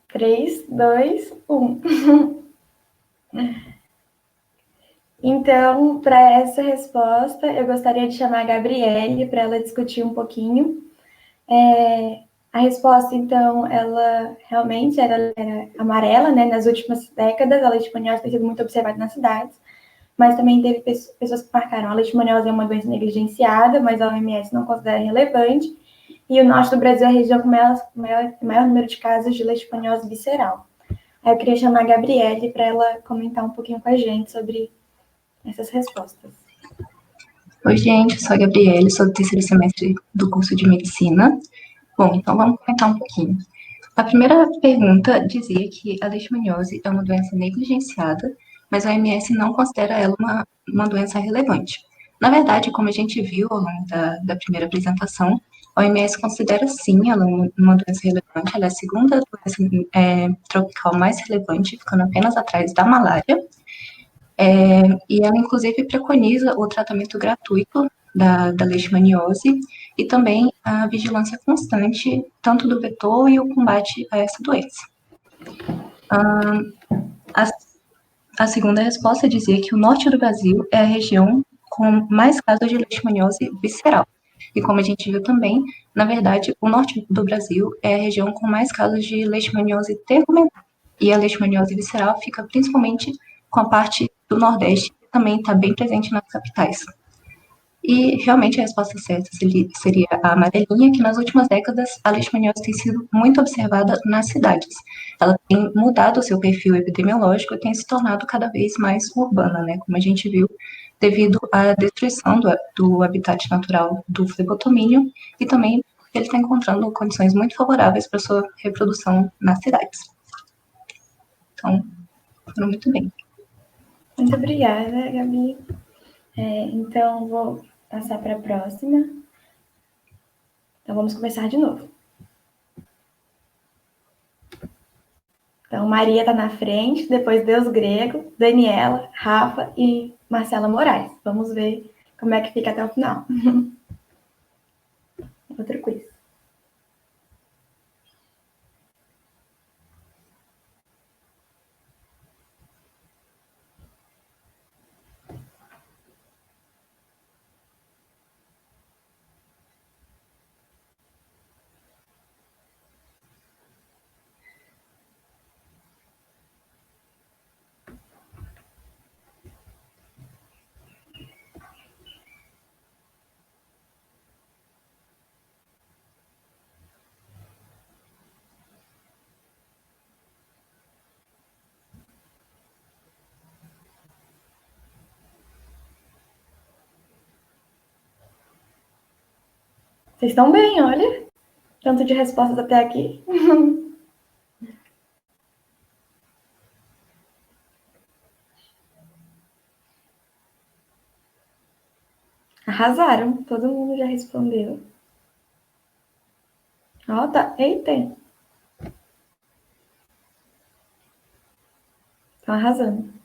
Três, dois, um. Então, para essa resposta, eu gostaria de chamar a Gabriele para ela discutir um pouquinho. A resposta, então, ela realmente era amarela, né? Nas últimas décadas, a leishmaniose tem sido muito observada nas cidades, mas também teve pessoas que marcaram. A leishmaniose é uma doença negligenciada, mas a OMS não considera relevante, e o norte do Brasil é a região com maior número de casos de leishmaniose visceral. Aí eu queria chamar a Gabriele para ela comentar um pouquinho com a gente sobre essas respostas. Oi, gente, eu sou a Gabriele, sou do terceiro semestre do curso de Medicina. Bom, então vamos comentar um pouquinho. A primeira pergunta dizia que a leishmaniose é uma doença negligenciada, mas a OMS não considera ela uma doença relevante. Na verdade, como a gente viu ao longo da primeira apresentação, a OMS considera sim ela uma doença relevante, ela é a segunda doença tropical mais relevante, ficando apenas atrás da malária. E ela, inclusive, preconiza o tratamento gratuito da leishmaniose e também a vigilância constante, tanto do vetor e o combate a essa doença. A segunda resposta dizia que o norte do Brasil é a região com mais casos de leishmaniose visceral. E como a gente viu também, na verdade, o norte do Brasil é a região com mais casos de leishmaniose tegumentar. E a leishmaniose visceral fica principalmente com a parte do Nordeste, que também está bem presente nas capitais. E realmente a resposta certa seria a amarelinha, que nas últimas décadas a leishmaniose tem sido muito observada nas cidades. Ela tem mudado o seu perfil epidemiológico e tem se tornado cada vez mais urbana, né? Como a gente viu, devido à destruição do habitat natural do flebotomínio e também ele está encontrando condições muito favoráveis para sua reprodução nas cidades. Então, foram muito bem. Muito obrigada, Gabi. Então, vou passar para a próxima. Então, vamos começar de novo. Então, Maria está na frente, depois Deus Grego, Daniela, Rafa e Marcela Moraes. Vamos ver como é que fica até o final. Outro quiz. Vocês estão bem, olha. Tanto de respostas até aqui. Arrasaram. Todo mundo já respondeu. Ó, tá. Eita. Estão arrasando.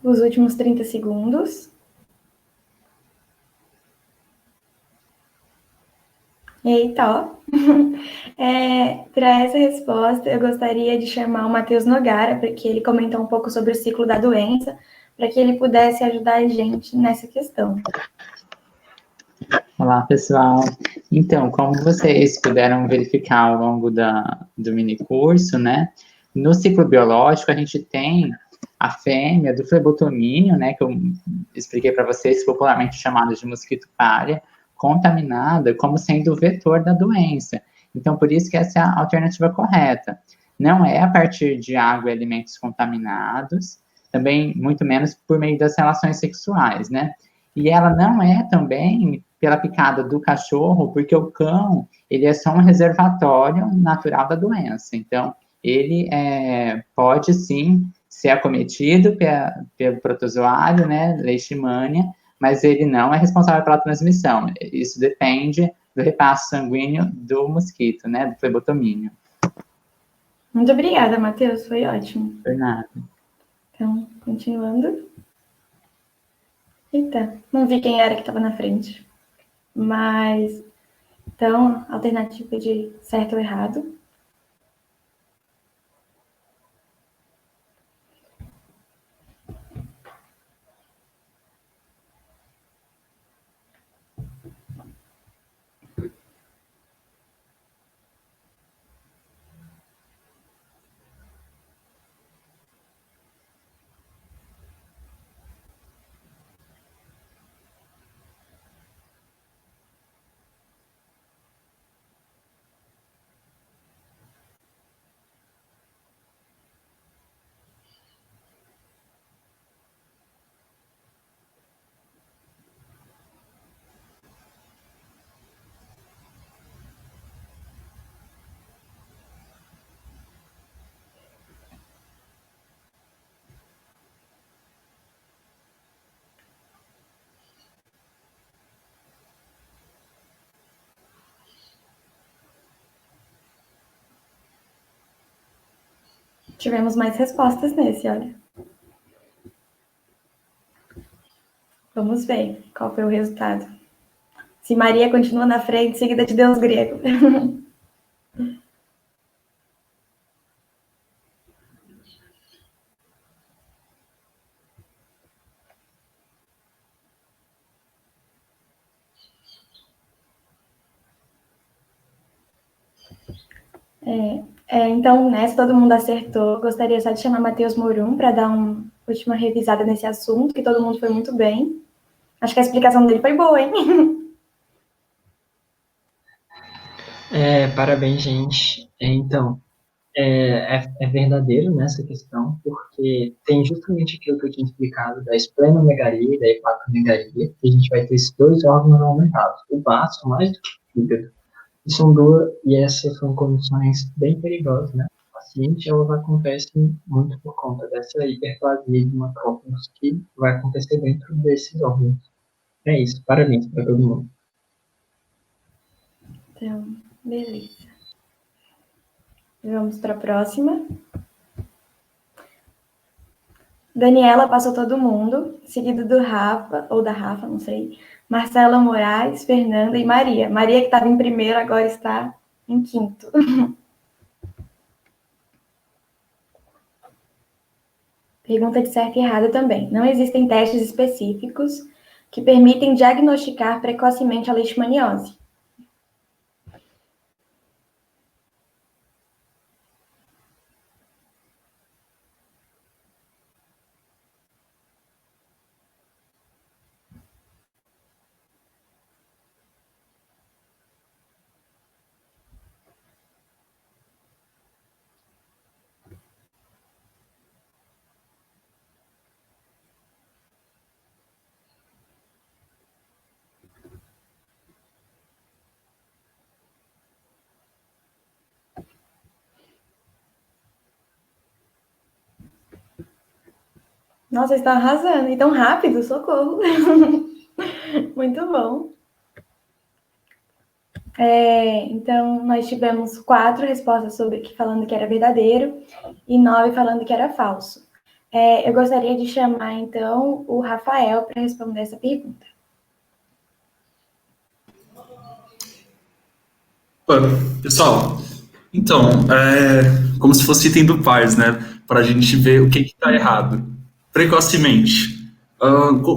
Os últimos 30 segundos. Eita, ó. Para essa resposta, eu gostaria de chamar o Matheus Nogara, para que ele comentar um pouco sobre o ciclo da doença, para que ele pudesse ajudar a gente nessa questão. Olá, pessoal. Então, como vocês puderam verificar ao longo do minicurso, né? No ciclo biológico, a gente tem a fêmea do flebotomínio, né? Que eu expliquei para vocês, popularmente chamada de mosquito palha, contaminada como sendo o vetor da doença. Então, por isso que essa é a alternativa correta. Não é a partir de água e alimentos contaminados, também muito menos por meio das relações sexuais, né? E ela não é também pela picada do cachorro, porque o cão, ele é só um reservatório natural da doença. Então, ele pode, sim, ser acometido pelo protozoário, né, Leishmania, mas ele não é responsável pela transmissão. Isso depende do repasse sanguíneo do mosquito, né, do flebotomínio. Muito obrigada, Matheus. Foi ótimo. Por nada. Então, continuando. Eita, não vi quem era que estava na frente. Mas, então, alternativa de certo ou errado. Tivemos mais respostas nesse, olha. Vamos ver qual foi o resultado. Se Maria continua na frente, seguida de Deus grego. Então, nessa todo mundo acertou. Gostaria só de chamar Matheus Morum para dar uma última revisada nesse assunto, que todo mundo foi muito bem. Acho que a explicação dele foi boa, hein? Parabéns, gente. Então, é verdadeiro nessa questão, porque tem justamente aquilo que eu tinha explicado da esplenomegalia e da hepatomegalia, que a gente vai ter esses dois órgãos aumentados, o baço mais do que o fígado. E essas são condições bem perigosas, né? O paciente, elas acontecem muito por conta dessa hiperplasia de macrófagos que vai acontecer dentro desses órgãos. É isso, parabéns para todo mundo. Então, beleza. Vamos para a próxima. Daniela passou todo mundo, seguido do Rafa, ou da Rafa, não sei. Marcela Moraes, Fernanda e Maria. Maria, que estava em primeiro, agora está em quinto. Pergunta de certo e errado também. Não existem testes específicos que permitem diagnosticar precocemente a leishmaniose. Nossa, vocês estão arrasando. E tão rápido, socorro. Muito bom. Então, nós tivemos 4 respostas falando que era verdadeiro e 9 falando que era falso. Eu gostaria de chamar, então, o Rafael para responder essa pergunta. Pessoal, então, como se fosse item do PARS, né? Para a gente ver o que está errado. Precocemente.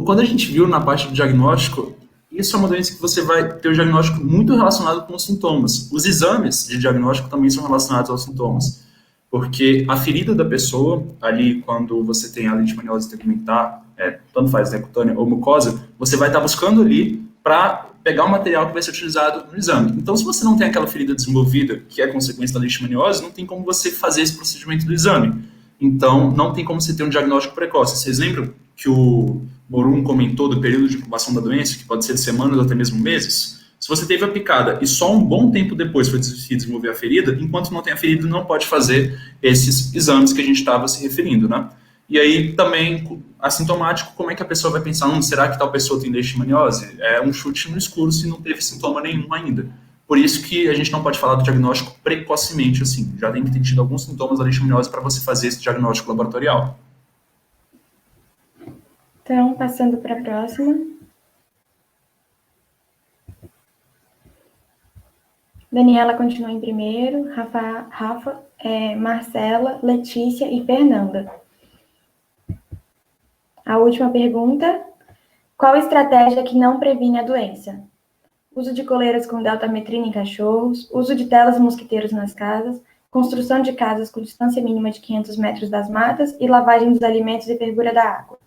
Quando a gente viu na parte do diagnóstico, isso é uma doença que você vai ter o diagnóstico muito relacionado com os sintomas. Os exames de diagnóstico também são relacionados aos sintomas. Porque a ferida da pessoa, ali, quando você tem a leishmaniose tegumentar, tanto faz, né, cutânea ou mucosa, você vai estar buscando ali para pegar o material que vai ser utilizado no exame. Então, se você não tem aquela ferida desenvolvida, que é consequência da leishmaniose, não tem como você fazer esse procedimento do exame. Então, não tem como você ter um diagnóstico precoce. Vocês lembram que o Morum comentou do período de incubação da doença, que pode ser de semanas ou até mesmo meses? Se você teve a picada e só um bom tempo depois foi se desenvolver a ferida, enquanto não tem a ferida, não pode fazer esses exames que a gente estava se referindo, né? E aí também, assintomático, como é que a pessoa vai pensar, será que tal pessoa tem leishmaniose? É um chute no escuro se não teve sintoma nenhum ainda. Por isso que a gente não pode falar do diagnóstico precocemente, assim. Já tem que ter tido alguns sintomas da leishmaniose para você fazer esse diagnóstico laboratorial. Então, passando para a próxima. Daniela continua em primeiro, Rafa, Marcela, Letícia e Fernanda. A última pergunta: qual estratégia que não previne a doença? Uso de coleiras com deltametrina em cachorros, uso de telas mosquiteiros nas casas, construção de casas com distância mínima de 500 metros das matas e lavagem dos alimentos e fervura da água.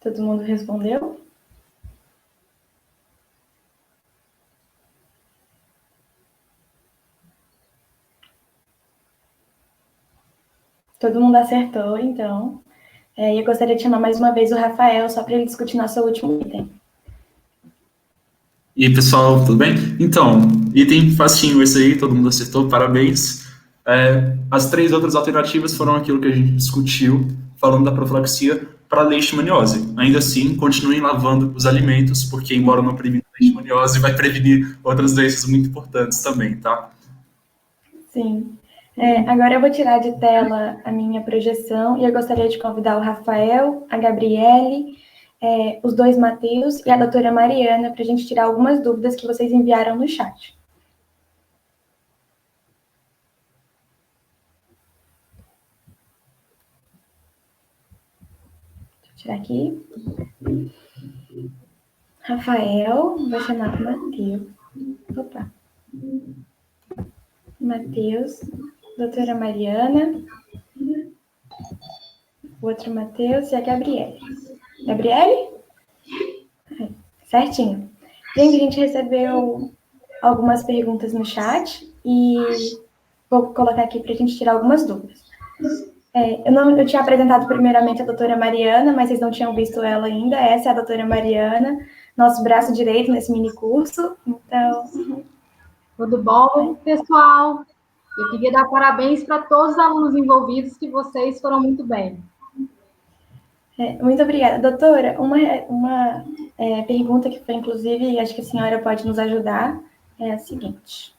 Todo mundo respondeu? Todo mundo acertou, então. E eu gostaria de chamar mais uma vez o Rafael, só para ele discutir nosso último item. E aí, pessoal, tudo bem? Então, item facinho esse aí, todo mundo acertou, parabéns. As 3 outras alternativas foram aquilo que a gente discutiu, falando da profilaxia para leishmaniose. Ainda assim, continuem lavando os alimentos, porque embora não previna a leishmaniose, vai prevenir outras doenças muito importantes também, tá? Sim. Agora eu vou tirar de tela a minha projeção e eu gostaria de convidar o Rafael, a Gabriele, os 2 Mateus e a doutora Mariana para a gente tirar algumas dúvidas que vocês enviaram no chat. Deixa eu tirar aqui. Rafael, vou chamar o Mateus. Opa. Mateus, doutora Mariana, o outro Mateus e a Gabriele. Gabriele? Certinho. Gente, a gente recebeu algumas perguntas no chat e vou colocar aqui para a gente tirar algumas dúvidas. Eu tinha apresentado primeiramente a doutora Mariana, mas vocês não tinham visto ela ainda. Essa é a doutora Mariana, nosso braço direito nesse mini curso. Então... Tudo bom, pessoal? Eu queria dar parabéns para todos os alunos envolvidos, que vocês foram muito bem. Muito obrigada. Doutora, uma pergunta que foi, inclusive, acho que a senhora pode nos ajudar, é a seguinte.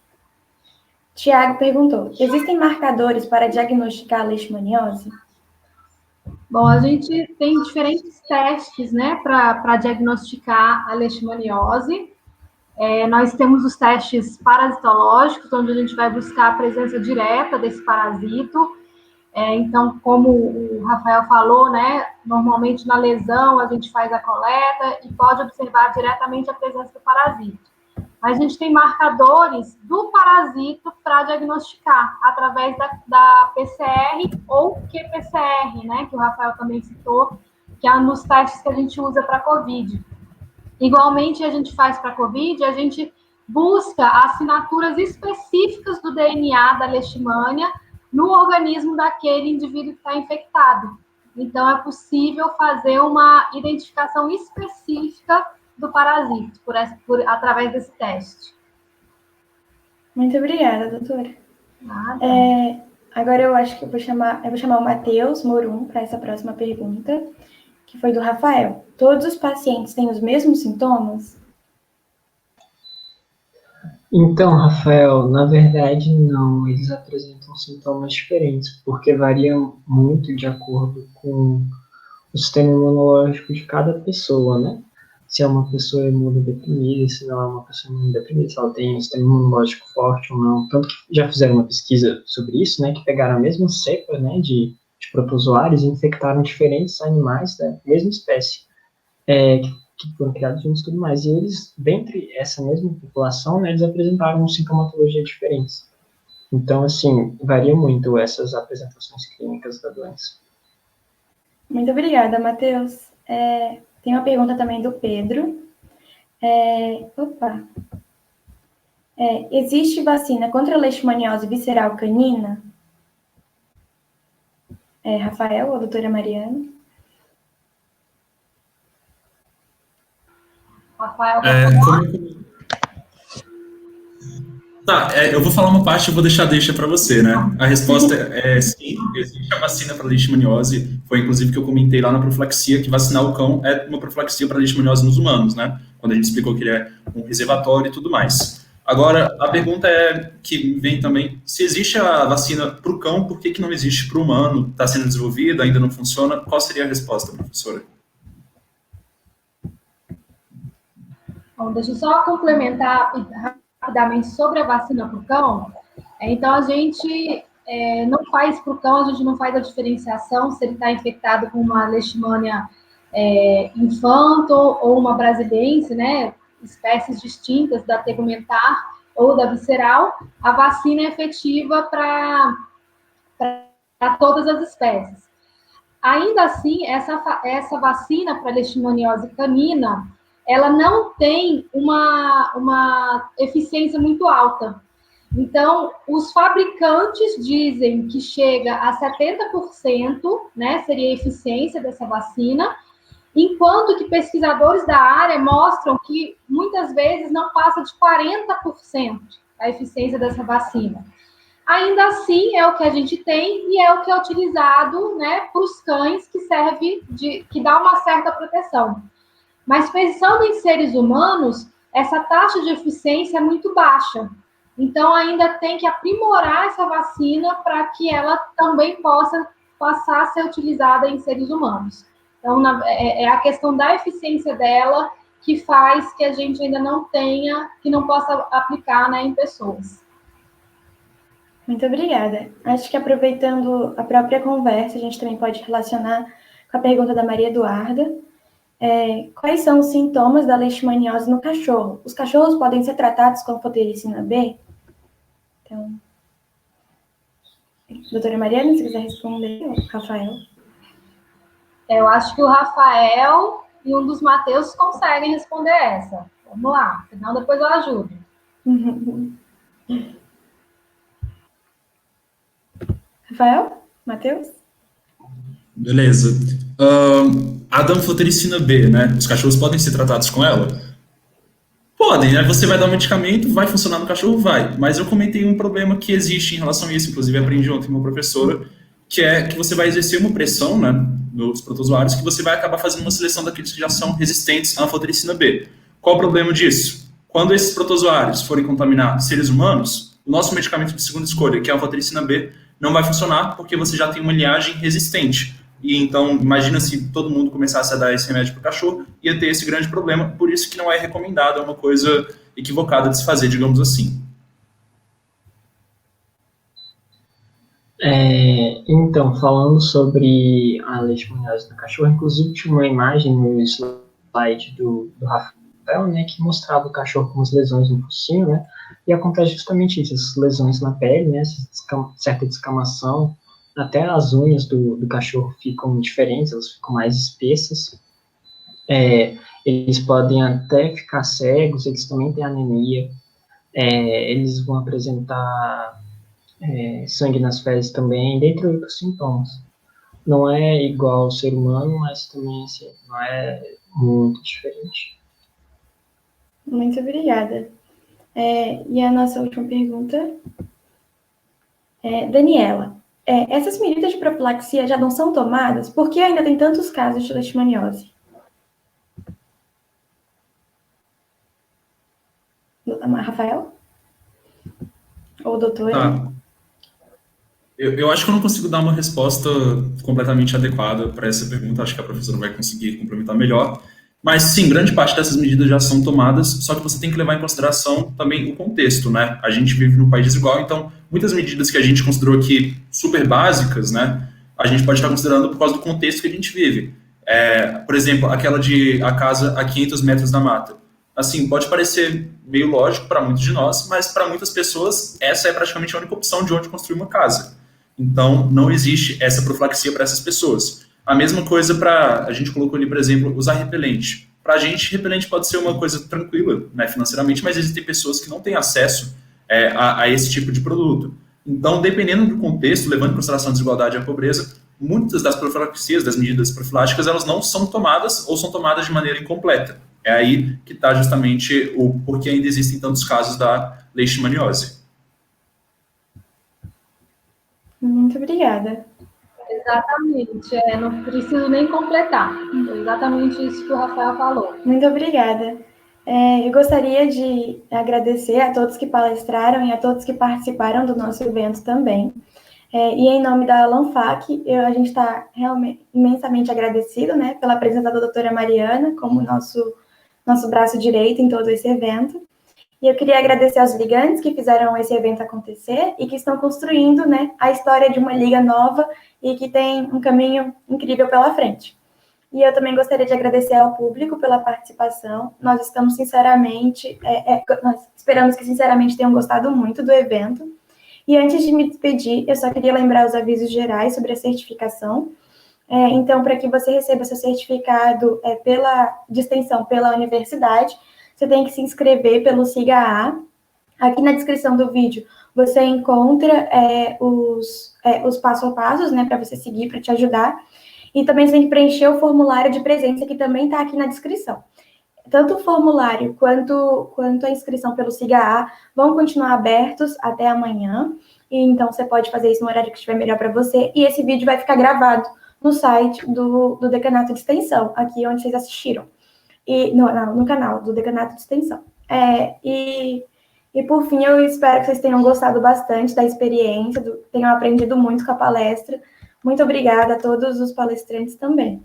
Tiago perguntou: existem marcadores para diagnosticar a leishmaniose? Bom, a gente tem diferentes testes, né, para diagnosticar a leishmaniose. Nós temos os testes parasitológicos, onde a gente vai buscar a presença direta desse parasito. Então, como o Rafael falou, né, normalmente na lesão a gente faz a coleta e pode observar diretamente a presença do parasito. Mas a gente tem marcadores do parasito para diagnosticar através da PCR ou qPCR, né, que o Rafael também citou, que é um dos testes que a gente usa para a COVID. Igualmente, a gente faz para a COVID, a gente busca assinaturas específicas do DNA da leishmania no organismo daquele indivíduo que está infectado. Então, é possível fazer uma identificação específica do parasito através desse teste. Muito obrigada, doutora. Nada. Agora eu acho que eu vou chamar o Matheus Morum para essa próxima pergunta, que foi do Rafael. Todos os pacientes têm os mesmos sintomas? Então, Rafael, na verdade, não. Eles apresentam sintomas diferentes, porque variam muito de acordo com o sistema imunológico de cada pessoa, né? Se é uma pessoa imunodeprimida, se não é uma pessoa imunodeprimida, se ela tem um sistema imunológico forte ou não. Tanto que já fizeram uma pesquisa sobre isso, né? Que pegaram a mesma cepa, né? De protozoários e infectaram diferentes animais da mesma espécie. Que foram criados juntos e tudo mais. E eles, dentre essa mesma população, né, eles apresentaram sintomatologia diferentes. Então, assim, varia muito essas apresentações clínicas da doença. Muito obrigada, Matheus. Tem uma pergunta também do Pedro. Existe vacina contra a leishmaniose visceral canina? Rafael ou a doutora Mariana? Rafael, eu vou falar uma parte e vou deixa para você, né? A resposta é sim, existe a vacina para leishmaniose, foi inclusive que eu comentei lá na profilaxia, que vacinar o cão é uma profilaxia para leishmaniose nos humanos, né? Quando a gente explicou que ele é um reservatório e tudo mais. Agora, a pergunta que vem também, se existe a vacina para o cão, por que não existe para o humano? Está sendo desenvolvida, ainda não funciona? Qual seria a resposta, professora? Bom, deixa eu só complementar rapidamente sobre a vacina para o cão. Então, a gente não faz para o cão, a gente não faz a diferenciação se ele está infectado com uma leishmania infanto ou uma brasiliense, né? Espécies distintas da tegumentar ou da visceral. A vacina é efetiva para todas as espécies. Ainda assim, essa vacina para leishmaniose canina, ela não tem uma eficiência muito alta. Então, os fabricantes dizem que chega a 70%, né, seria a eficiência dessa vacina, enquanto que pesquisadores da área mostram que muitas vezes não passa de 40% a eficiência dessa vacina. Ainda assim, é o que a gente tem e é o que é utilizado, né, para os cães, que dá uma certa proteção. Mas pensando em seres humanos, essa taxa de eficiência é muito baixa. Então, ainda tem que aprimorar essa vacina para que ela também possa passar a ser utilizada em seres humanos. Então, é a questão da eficiência dela que faz que a gente ainda não tenha, que não possa aplicar, né, em pessoas. Muito obrigada. Acho que aproveitando a própria conversa, a gente também pode relacionar com a pergunta da Maria Eduarda. Quais são os sintomas da leishmaniose no cachorro? Os cachorros podem ser tratados com fotericina B? Então, doutora Mariana, se quiser responder, ou Rafael. Eu acho que o Rafael e um dos Matheus conseguem responder essa. Vamos lá, senão depois eu ajudo. Rafael? Matheus? Beleza. A danfotericina B, né? Os cachorros podem ser tratados com ela? Podem, né? Você vai dar um medicamento, vai funcionar no cachorro? Vai. Mas eu comentei um problema que existe em relação a isso, inclusive aprendi ontem com uma professora, que é que você vai exercer uma pressão, né, nos protozoários, que você vai acabar fazendo uma seleção daqueles que já são resistentes à anfotericina B. Qual o problema disso? Quando esses protozoários forem contaminar seres humanos, o nosso medicamento de segunda escolha, que é a anfotericina B, não vai funcionar porque você já tem uma linhagem resistente. E então, imagina se todo mundo começasse a dar esse remédio para o cachorro, ia ter esse grande problema, por isso que não é recomendado, é uma coisa equivocada de se fazer, digamos assim. Então, falando sobre a leishmaniose do cachorro, inclusive tinha uma imagem no slide do Rafael, né, que mostrava o cachorro com as lesões no focinho, né, e acontece justamente isso, essas lesões na pele, né, certa descamação, até as unhas do cachorro ficam diferentes, elas ficam mais espessas, eles podem até ficar cegos, eles também têm anemia, eles vão apresentar sangue nas fezes também, dentre outros sintomas. Não é igual ao ser humano, mas também assim, não é muito diferente. Muito obrigada. E a nossa última pergunta Daniela, essas medidas de profilaxia já não são tomadas? Por que ainda tem tantos casos de leishmaniose? Rafael? Ou doutora? Tá. Eu acho que eu não consigo dar uma resposta completamente adequada para essa pergunta, acho que a professora vai conseguir complementar melhor. Mas sim, grande parte dessas medidas já são tomadas, só que você tem que levar em consideração também o contexto, né? A gente vive num país desigual, então muitas medidas que a gente considerou aqui super básicas, né? A gente pode estar considerando por causa do contexto que a gente vive. Por exemplo, aquela de a casa a 500 metros da mata. Assim, pode parecer meio lógico para muitos de nós, mas para muitas pessoas essa é praticamente a única opção de onde construir uma casa. Então, não existe essa profilaxia para essas pessoas. A mesma coisa para, a gente colocou ali, por exemplo, usar repelente. Para a gente, repelente pode ser uma coisa tranquila, né, financeiramente, mas existem pessoas que não têm acesso a esse tipo de produto. Então, dependendo do contexto, levando em consideração a desigualdade e a pobreza, muitas das profilaxias, das medidas profiláticas, elas não são tomadas ou são tomadas de maneira incompleta. É aí que está justamente o porquê ainda existem tantos casos da leishmaniose. Muito obrigada. Exatamente, não preciso nem completar. É exatamente isso que o Rafael falou. Muito obrigada. Eu gostaria de agradecer a todos que palestraram e a todos que participaram do nosso evento também. E em nome da Lanfac, a gente está realmente imensamente agradecido, né, pela presença da doutora Mariana como nosso braço direito em todo esse evento. E eu queria agradecer aos ligantes que fizeram esse evento acontecer e que estão construindo, né, a história de uma liga nova e que tem um caminho incrível pela frente. E eu também gostaria de agradecer ao público pela participação. Nós estamos nós esperamos que sinceramente tenham gostado muito do evento. E antes de me despedir, eu só queria lembrar os avisos gerais sobre a certificação. Então, para que você receba seu certificado de extensão pela universidade, você tem que se inscrever pelo SIGA-A. Aqui na descrição do vídeo, você encontra os passo a passos, né, para você seguir, para te ajudar. E também você tem que preencher o formulário de presença, que também está aqui na descrição. Tanto o formulário quanto a inscrição pelo SIGA-A vão continuar abertos até amanhã. E então, você pode fazer isso no horário que estiver melhor para você. E esse vídeo vai ficar gravado no site do Decanato de Extensão, aqui onde vocês assistiram. E no canal do Decanato de Extensão. E por fim, eu espero que vocês tenham gostado bastante da experiência, tenham aprendido muito com a palestra. Muito obrigada a todos os palestrantes também.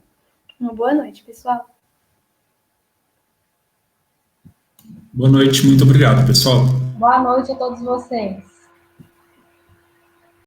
Uma boa noite, pessoal. Boa noite, muito obrigado, pessoal. Boa noite a todos vocês.